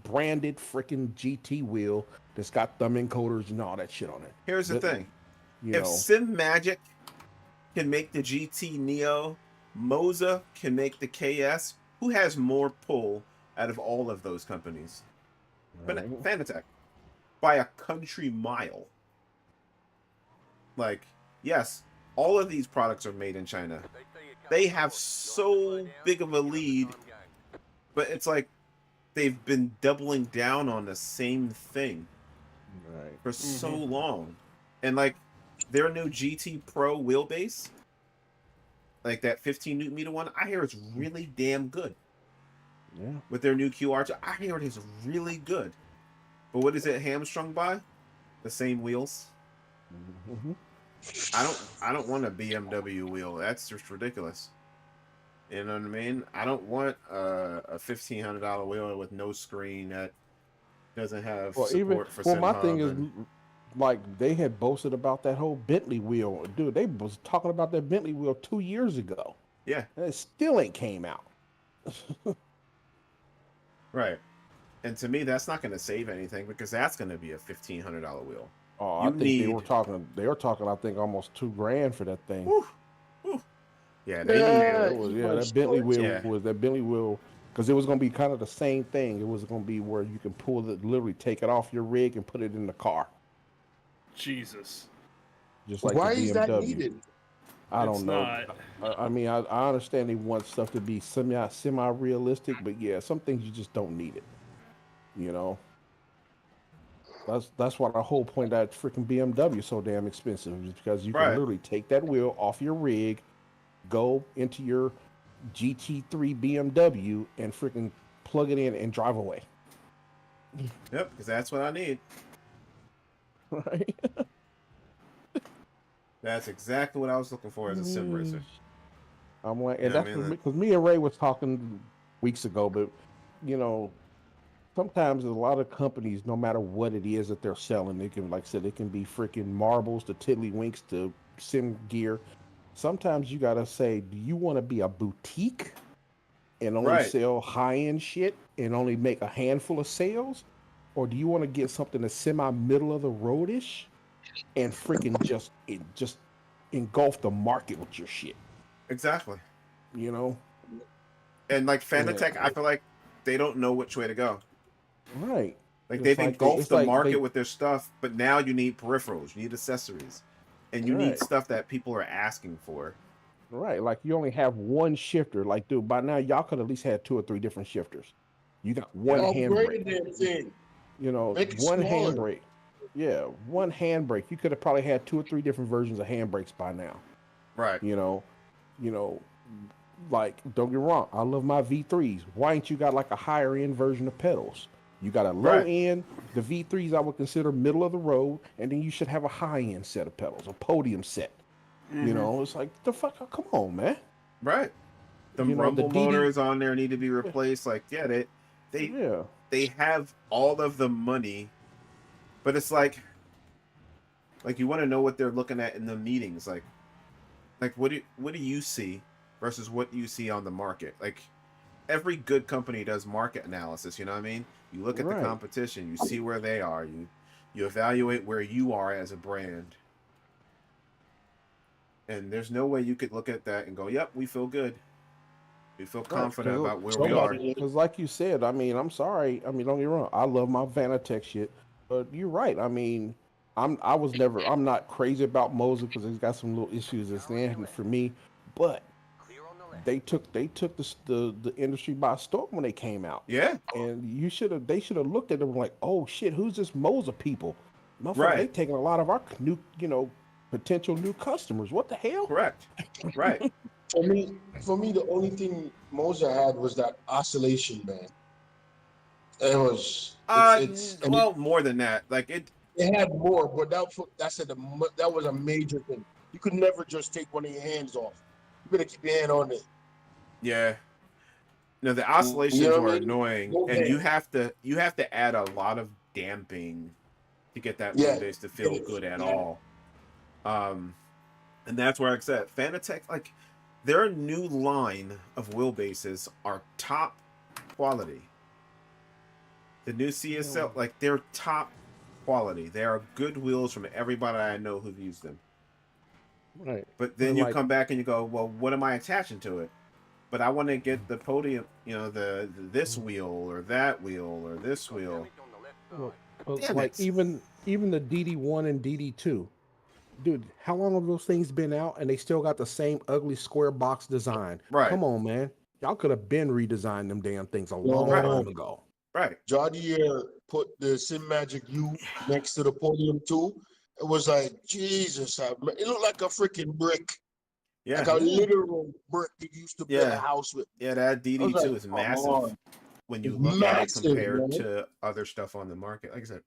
branded freaking GT wheel that's got thumb encoders and all that shit on it. Here's the thing: you if know, Sim Magic can make the GT Neo, Moza can make the KS. Who has more pull out of all of those companies? Fanatec, by a country mile. Like, yes, all of these products are made in China. They have so big of a lead, but it's like they've been doubling down on the same thing for so long. And like their new GT Pro wheelbase, like that 15 Newton meter one, I hear it's really damn good. Yeah. With their new QR, I hear it is really good. But what is it hamstrung by? The same wheels. Mm-hmm. I don't want a BMW wheel. That's just ridiculous. You know what I mean? I don't want a $1,500 wheel with no screen that doesn't have support for my SimHub thing is, and... like, they had boasted about that whole Bentley wheel. Dude, they was talking about that Bentley wheel 2 years ago. Yeah. And it still ain't came out. Right. And to me, that's not going to save anything because that's going to be a $1,500 wheel. Oh, I think they were talking, I think, almost $2,000 for that thing. Whew. Whew. Yeah, that Bentley wheel was that Bentley wheel, because it was going to be kind of the same thing. It was going to be where you can pull it, literally take it off your rig and put it in the car. Jesus. Just like why the BMW. is that needed? I don't know. I mean, I understand they want stuff to be semi-realistic, but yeah, some things you just don't need it. You know. That's why the whole point that freaking BMW is so damn expensive, is because you can literally take that wheel off your rig, go into your GT3 BMW, and freaking plug it in and drive away. Yep, because that's what I need. Right. That's exactly what I was looking for as a sim racer. I'm like, and that's because me and Ray was talking weeks ago, but sometimes a lot of companies, no matter what it is that they're selling, they can, like I said, it can be freaking marbles to tiddlywinks to sim gear. Sometimes you gotta say, do you want to be a boutique and only sell high-end shit and only make a handful of sales, or do you want to get something that's semi-middle of the roadish and freaking just engulf the market with your shit? Exactly. And like Fanatec, I feel like they don't know which way to go. Right. Like they've engulfed the market with their stuff, but now you need peripherals, you need accessories, and you need stuff that people are asking for. Right. Like you only have one shifter. Like, dude, by now y'all could at least have 2 or 3 different shifters. You got one handbrake. One handbrake. Yeah, one handbrake. You could have probably had 2 or 3 different versions of handbrakes by now. Right. Like, don't get me wrong, I love my V3s. Why ain't you got like a higher end version of pedals? You got a low end, the V3s I would consider middle of the road, and then you should have a high end set of pedals, a podium set. It's like, the fuck, come on, man. Right. The rumble motors on there need to be replaced. Like, they have all of the money, but it's like you want to know what they're looking at in the meetings. Like what do you see versus what you see on the market? Like, every good company does market analysis. You know what I mean? You look at the competition, you see where they are, you evaluate where you are as a brand. And there's no way you could look at that and go, yep, we feel good. We feel confident about where we are. Because like you said, I mean, I'm sorry. I mean, don't get me wrong. I love my Fanatec shit. But you're right. I mean, I'm not crazy about Moza because he's got some little issues that's there for me. But they took the industry by storm when they came out. Yeah, And they should have looked at them like, oh shit, who's this Moza people? Motherfucker, they right, taking a lot of our new, potential new customers. What the hell? correct, right. For me, the only thing Moza had was that oscillation, man. It was and Well, more than that. Like it had more, but that was a major thing. You could never just take one of your hands off. You better keep your hand on it. yeah. No, the You oscillations know were what I mean? annoying, No and hands. you have to add a lot of damping to get that Yeah, wheelbase to it feel is. good at Yeah. all. And that's where I said Fanatec, like their new line of wheelbases are top quality. The new CSL, like they're top quality. They are good wheels from everybody I know who've used them. Right. But then But you like, come back and you go, well, what am I attaching to it? But I want to get the podium, this wheel or that wheel or this wheel. Damage on the left well, side. but Damn like it. even the DD1 and DD2, dude, how long have those things been out and they still got the same ugly square box design? Right. Come on, man. Y'all could have been redesigned them damn things a long Right. time ago. Right. Jadier put the Sim Magic U next to the podium too. It was like Jesus. It looked like a freaking brick, Yeah. like a literal brick that you used to build a Yeah. house with. Yeah, that I was DD2 like, is come massive on. when you It's look at it massive, compared man. to other stuff on the market. Like I said,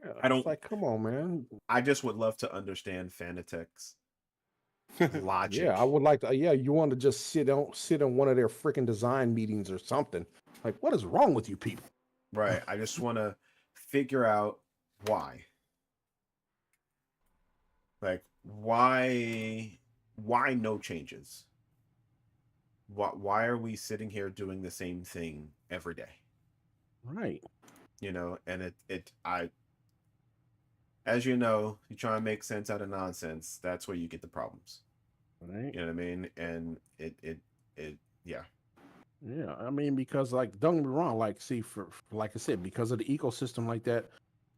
Yeah, I don't- It's like, come on, man. I just would love to understand Fanatec's logic. Yeah, I would like to. Yeah, you want to just sit in one of their freaking design meetings or something. Like, what is wrong with you people? Right. I just want to figure out why. Like, why no changes? Why are we sitting here doing the same thing every day? Right. And as you know, you try and make sense out of nonsense, that's where you get the problems. Right. You know what I mean? And yeah. Yeah, I mean, because like, don't get me wrong. Like, see, for like I said, because of the ecosystem like that,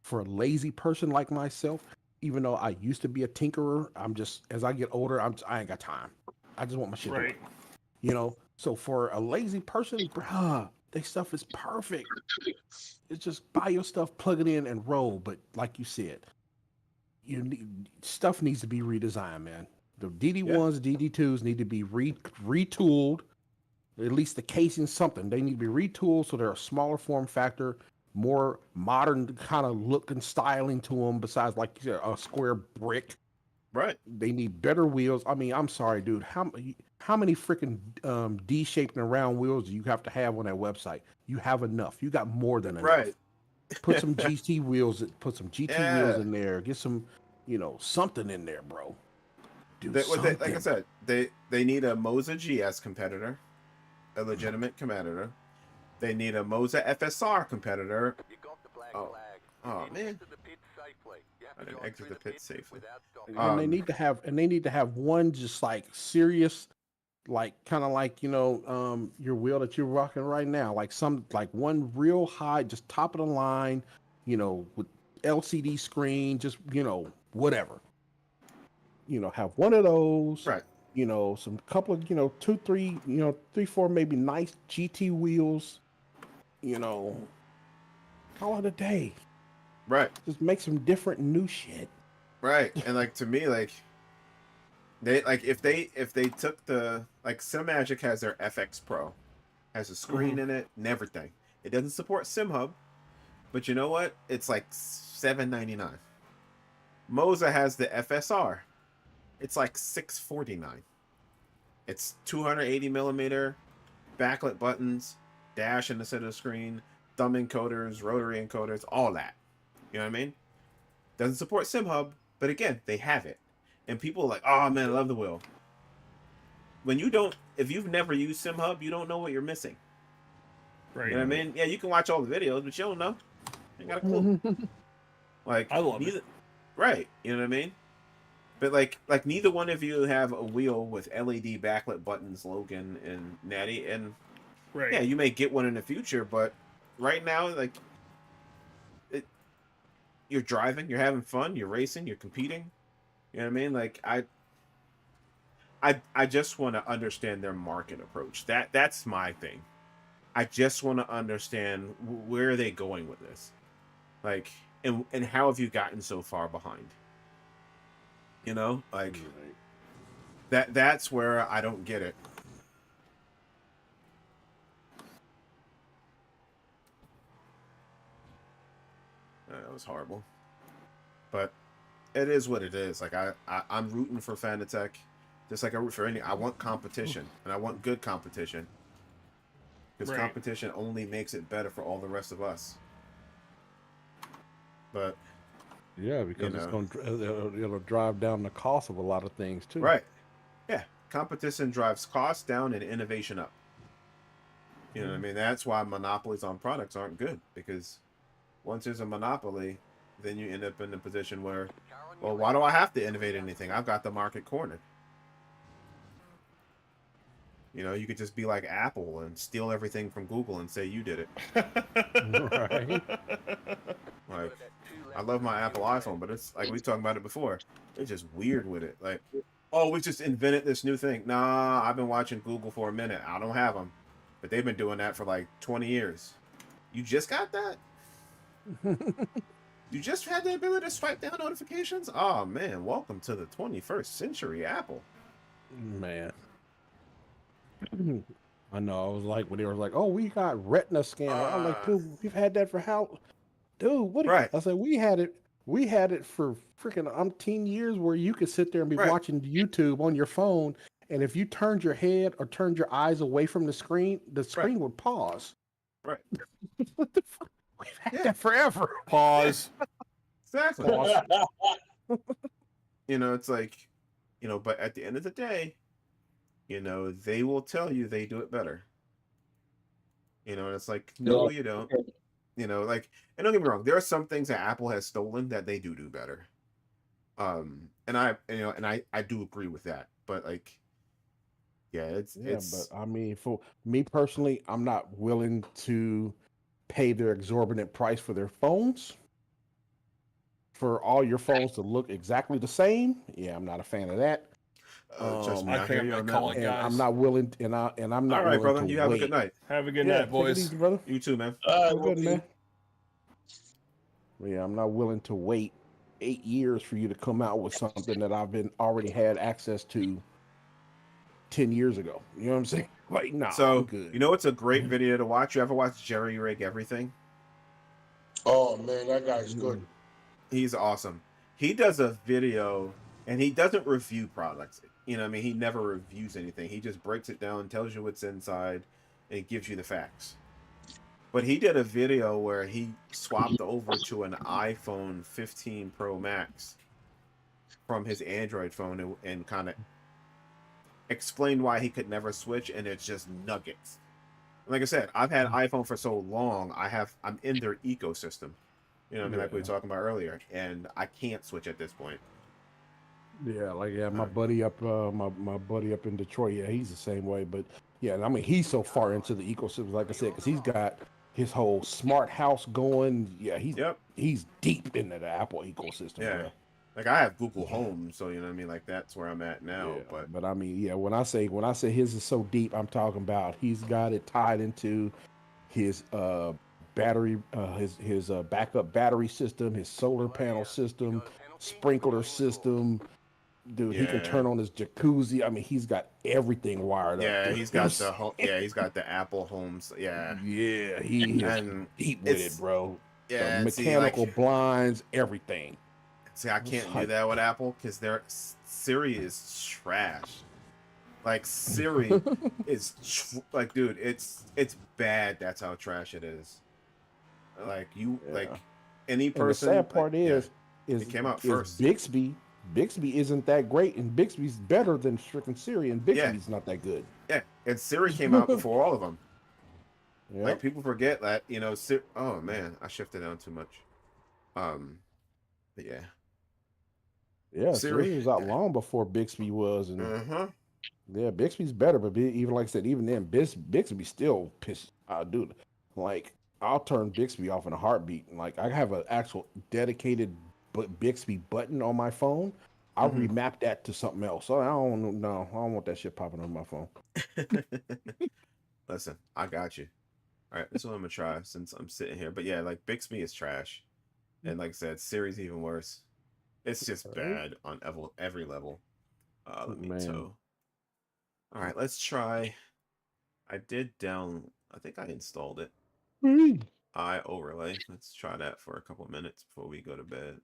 for a lazy person like myself, even though I used to be a tinkerer, I'm just as I get older, I ain't got time. I just want my shit to Right. work. So for a lazy person, bruh, their stuff is perfect. It's just buy your stuff, plug it in, and roll. But like you said, stuff needs to be redesigned, man. The DD1s, DD2s need to be retooled. At least the casing, something. They need to be retooled so they're a smaller form factor, more modern kind of look and styling to them. Besides, like you said, a square brick. Right. They need better wheels. I mean, I'm sorry, dude. How many freaking D-shaped and round wheels do you have to have on that website? You have enough. You got more than enough. Right. Put some GT wheels. Put some GT wheels Yeah. in there. Get some, something in there, bro. Do Like I something. said, they need a Moza GS competitor, a legitimate competitor. They need a Moza FSR competitor. You got the black Oh. flag. Oh, You man. exit the pit safely. You have I to didn't drive exit through the pit safely. without stopping. And they need to have one just like serious, like kind of like your wheel that you're rocking right now, like one real high, just top of the line, with LCD screen, just whatever. Have one of those. Right. Some couple of two, three, three, four, maybe nice GT wheels. Call it a day. Right. Just make some different new shit. Right. And like to me, like they like if they took the like SimMagic has their FX Pro, has a screen in it and everything. It doesn't support SimHub, but you know what? It's like $7.99. Moza has the FSR. It's like $6.49. It's 280 millimeter, backlit buttons, dash in the center of the screen, thumb encoders, rotary encoders, all that. You know what I mean? Doesn't support SimHub, but again, they have it. And people are like, oh man, I love the wheel. If you've never used SimHub, you don't know what you're missing. Right. You know what I mean? Yeah, you can watch all the videos, but you don't know. You got a clue. Like I love it. Right. You know what I mean? But like neither one of you have a wheel with LED backlit buttons, Logan and Natty, and Right. yeah, you may get one in the future, but right now, like you're driving, you're having fun, you're racing, you're competing. You know what I mean? Like I just want to understand their market approach. That's my thing. I just want to understand where are they going with this, like, and how have you gotten so far behind? You know, like that's where I don't get it. That was horrible, but it is what it is. Like I'm rooting for Fanatec, just like I root for any. I want competition, and I want good competition, because Right. competition only makes it better for all the rest of us. But Yeah, because it's going to it'll drive down the cost of a lot of things too. right, yeah, competition drives costs down and innovation up. You know what I mean? That's why monopolies on products aren't good, because once there's a monopoly, then you end up in a position where, well, why do I have to innovate anything? I've got the market cornered. You know, you could just be like Apple and steal everything from Google and say you did it. Right. Like, I love my Apple iPhone, but it's like we talked about it before. It's just weird with it. Like, oh, we just invented this new thing. Nah, I've been watching Google for a minute. I don't have them, but they've been doing that for like 20 years. You just got that? You just had the ability to swipe down notifications? Oh man, welcome to the 21st century, Apple. Man. I know. I was like, when they were like, "Oh, we got Retina scanner." I'm like, "Dude, we've had that for how? Dude, what?" Right. I said, "We had it. We had it for freaking umpteen years, where you could sit there and be Right. watching YouTube on your phone, and if you turned your head or turned your eyes away from the screen would pause." Right. What the fuck? We've had Yeah. that forever. Pause. Exactly. Pause. You know, it's like, you know, but at the end of the day, you know, they will tell you they do it better. You know, and it's like, no, you don't. You know, like, and don't get me wrong, there are some things that Apple has stolen that they do better. And I do agree with that. But like, yeah, it's But I mean, for me personally, I'm not willing to pay their exorbitant price for their phones. For all your phones to look exactly the same, yeah, I'm not a fan of that. trust me, I I think hear I'm you gonna on that call one. it, And guys. I'm not willing, and I'm not All right, willing brother. to You have a wait. good night. Have a good Yeah, night, take it boys. easy, brother. You too, man. Have a good, man. Yeah, I'm not willing to wait 8 years for you to come out with something that I've been already had access to 10 years ago. You know what I'm saying? Like, nah, I'm So, good. you know what's a great video to watch? You ever watch Jerry Rig Everything? Oh man, that guy's good. He's awesome. He does a video and he doesn't review products. You know what I mean? He never reviews anything. He just breaks it down, tells you what's inside, and gives you the facts. But he did a video where he swapped over to an iPhone 15 Pro Max from his Android phone and kind of explained why he could never switch, and it's just nuggets. Like I said, I've had iPhone for so long, I'm in their ecosystem. You know what I mean? Like we were talking about earlier, and I can't switch at this point. Yeah, like my buddy up, my buddy up in Detroit. Yeah, he's the same way. But yeah, I mean, he's so far into the ecosystem, like I said, because he's got his whole smart house going. Yeah, he's deep into the Apple ecosystem. Yeah. Bro. Like I have Google Home, so you know what I mean. Like that's where I'm at now. Yeah, But I mean, yeah, when I say his is so deep, I'm talking about he's got it tied into his battery, his backup battery system, his solar panel system, sprinkler system. Dude, he can turn on his jacuzzi. I mean, he's got everything wired up. yeah, Dude. he's got the home. Yeah, he's got the Apple Homes. Yeah, Yeah, he is and deep with it, bro. Yeah, the mechanical blinds, everything. See, I can't do that with Apple because their Siri is trash. Like Siri is like, dude, it's bad. That's how trash it is. Like like any person. And the sad part is it came out first. Bixby isn't that great, and Bixby's better than freaking Siri, and Bixby's not that good. Yeah, and Siri came out before all of them. Yep. Like people forget that, you know. Oh man, I shifted down too much. But yeah. Yeah, Siri was out long before Bixby was, and yeah, Bixby's better, but even like I said, even then, Bixby still pissed. Dude, like I'll turn Bixby off in a heartbeat. Like I have an actual dedicated Bixby button on my phone. I'll Mhm. remap that to something else. So I don't know. I don't want that shit popping on my phone. Listen, I got you. All right, this is what I'm gonna try since I'm sitting here. But yeah, like Bixby is trash, and like I said, Siri's even worse. It's just Right? bad on every level. Let me Man. toe. All right, let's try. I did down. I think I installed it. I overlay. Let's try that for a couple minutes before we go to bed.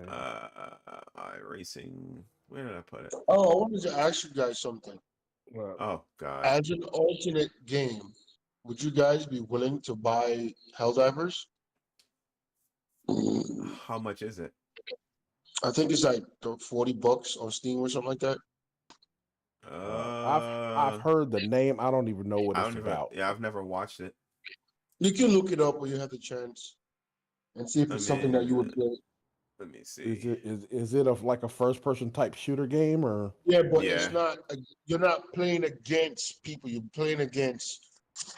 I racing. Where did I put it? Oh, I wanted to ask you guys something. Well, Oh God. As an alternate game, would you guys be willing to buy Helldivers? How much is it? I think it's like $40 on Steam or something like that. I've heard the name. I don't even know what I it's don't even. about. Yeah, I've never watched it. You can look it up when you have the chance and see if I it's something that you would mean, play. let me Is see. it is it like a first person type shooter game or? Yeah, but Yeah, it's not. You're not playing against people. You're playing against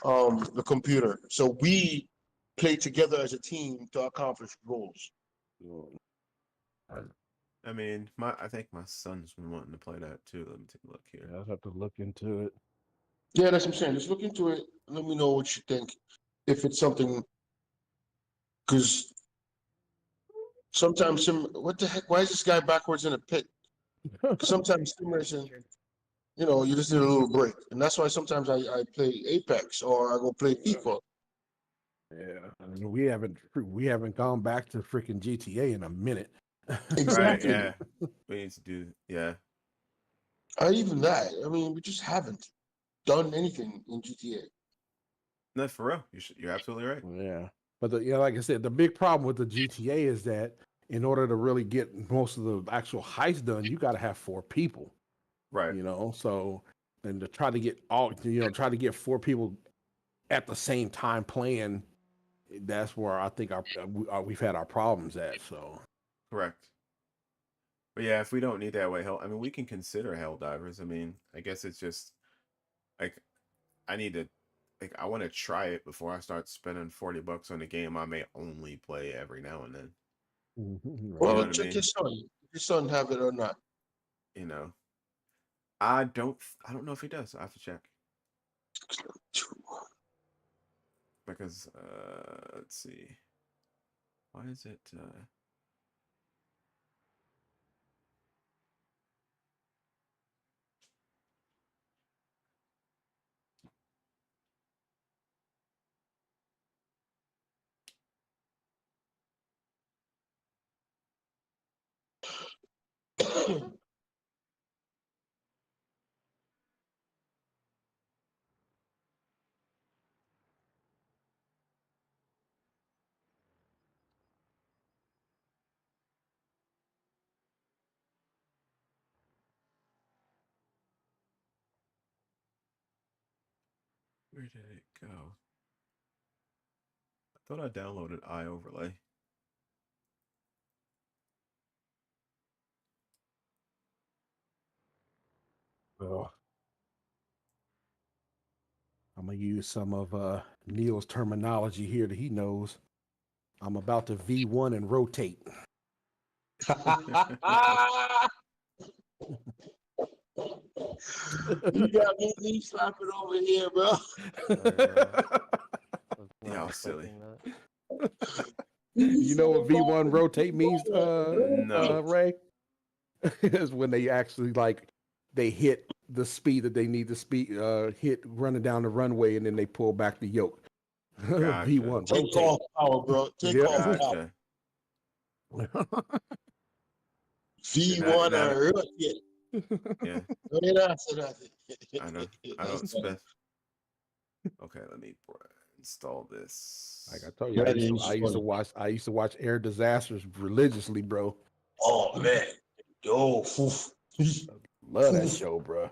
the computer. So we play together as a team to accomplish goals. I mean, I think my son's been wanting to play that too. Let me take a look here. I'll have to look into it. Yeah, that's what I'm saying. Just look into it. Let me know what you think. If it's something, because sometimes what the heck? Why is this guy backwards in a pit? Sometimes sim racing, you just need a little break, and that's why sometimes I play Apex or I go play FIFA. Yeah, I mean, we haven't gone back to freaking GTA in a minute. Right? Exactly. Yeah. We need to do. Yeah. Or even that. I mean, we just haven't done anything in GTA. No, for real. You're absolutely right. Yeah, but like I said, the big problem with the GTA is that in order to really get most of the actual heist done, you got to have 4 people. Right. So and to try to get try to get 4 people at the same time playing, that's where I think we've had our problems at. So Correct. But yeah, if we don't need that way, hell, I mean, we can consider Helldivers. I mean, I guess it's just like I need to, like, I want to try it before I start spending $40 on a game I may only play every now and then. You know Well, what I check mean? your son. If your son have it or not. You know, I don't know if he does. I have to check because let's see. Why is it? Where did it go? I thought I downloaded iOverlay. well, I'm gonna use some of Neil's terminology here that he knows. I'm about to V1 and rotate. You got me knee slapping over here, bro. Y'all silly. You know what V1 rotate means, No. Ray? Is when they actually they hit the speed that they need to hit running down the runway, and then they pull back the yoke. Gotcha. V1 Take rotate. off power, bro. Take Yep. off power. Gotcha. Yeah, V1 or rocket. yeah, No need to answer that. I know. I don't spec. Okay, let me install this. Like I told you, That is funny. I used to watch Air Disasters religiously, bro. Oh man. Yo, oof. Love that Oof. show, bro.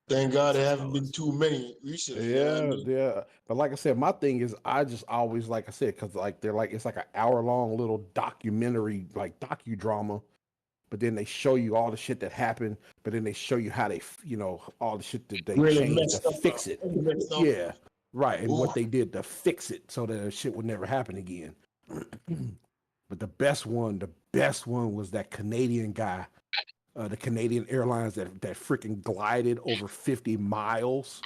Thank God Let's there see, haven't been fellas. too many recently. You know what I Yeah, mean? yeah. But like I said, my thing is I just always, like I said, because they're it's like an hour-long little documentary, like docudrama. But then they show you all the shit that happened. But then they show you how all the shit that they Really changed to messed up. fix it. Really messed up. Yeah, right. And Ooh. what they did to fix it so that shit would never happen again. But the best one was that Canadian guy, the Canadian Airlines that freaking glided over 50 miles,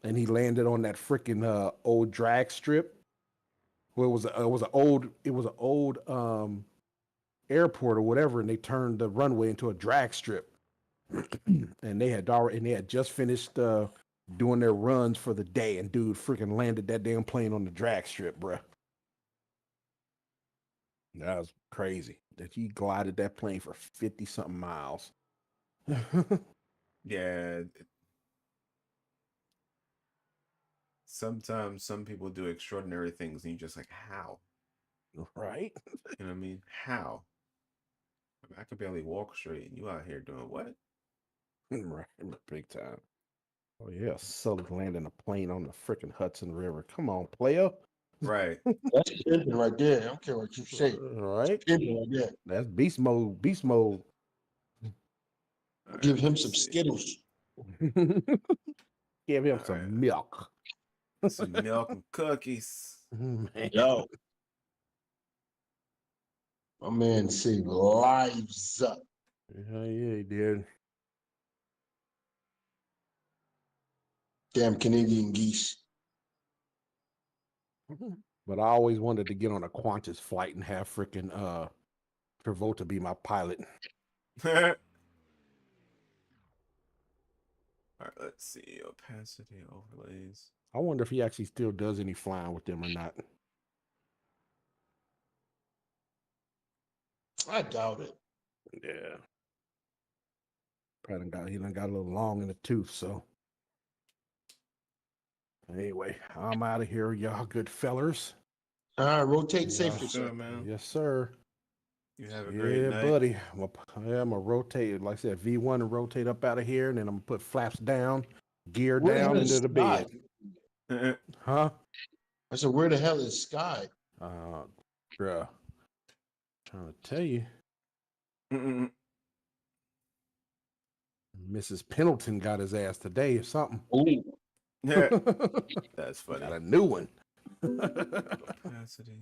and he landed on that freaking old drag strip. Well, it was an old airport or whatever, and they turned the runway into a drag strip. And they had just finished doing their runs for the day, and dude freaking landed that damn plane on the drag strip, bruh. That was crazy. That he glided that plane for 50 something miles. Yeah. Sometimes some people do extraordinary things, and you're just like, how? Right? You know what I mean? How? I could barely walk straight, and you out here doing what? Right, big time. Oh yeah, Sully landing a plane on the freaking Hudson River. Come on, player. Right. That's pimping right there. I don't care what you say. Right? Pimping right there. That's beast mode. Beast mode. All Give right, him let me some see. Skittles. Give him All some right. milk. Some milk and cookies. Man. Yo. My man saved lives up. Yeah, he did. Damn Canadian geese. But I always wanted to get on a Qantas flight and have freaking Travolta be my pilot. All right, let's see. Opacity overlays. I wonder if he actually still does any flying with them or not. I doubt it. Yeah. He done got a little long in the tooth, so. Anyway, I'm out of here, y'all good fellers. All right, rotate Yeah. safely, Sure, sir. man. Yes, sir. You have a great Yeah, night. buddy. I'm gonna rotate, like I said, V1 and rotate up out of here, and then I'm gonna put flaps down, gear Where the down hell is into the Sky? bed. Huh? I said, where the hell is Sky? Bruh. Trying to tell you. Mrs. Pendleton got his ass today or something. Ooh. Yeah, that's funny. Got a new one. Opacity.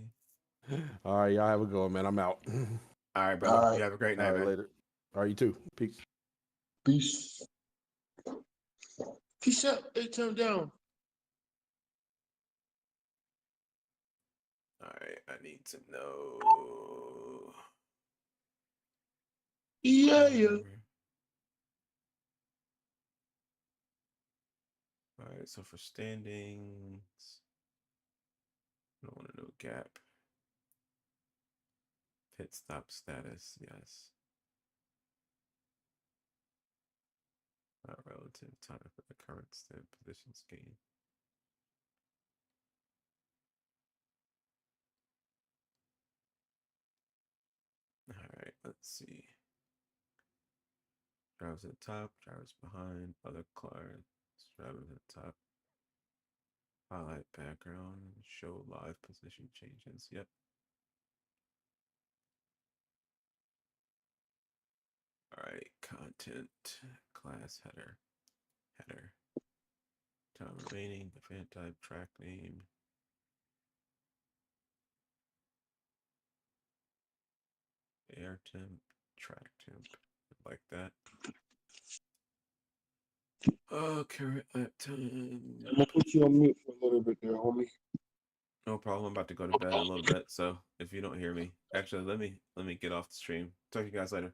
All right, y'all have a good one, man. I'm out. All right, brother. All right. You have a great All night, right, man. later. All right, you too. Peace. Peace. Peace out. Hey, turn down. All right, I need to know. Yeah, yeah. All right, so for standings, I don't want to know gap. Pit stop status, yes. Relative time for the current state positions gain. All right, let's see. Drivers at the top, drivers behind, other cars, drivers at the top. Highlight background, show live position changes. Yep. All right, content, class header, time remaining, event type, track name. Air temp, track temp, like that. Oh, current lap time. I'm gonna put you on mute for a little bit there, homie. No problem. I'm about to go to bed in a little bit, so if you don't hear me, actually, let me get off the stream. Talk to you guys later.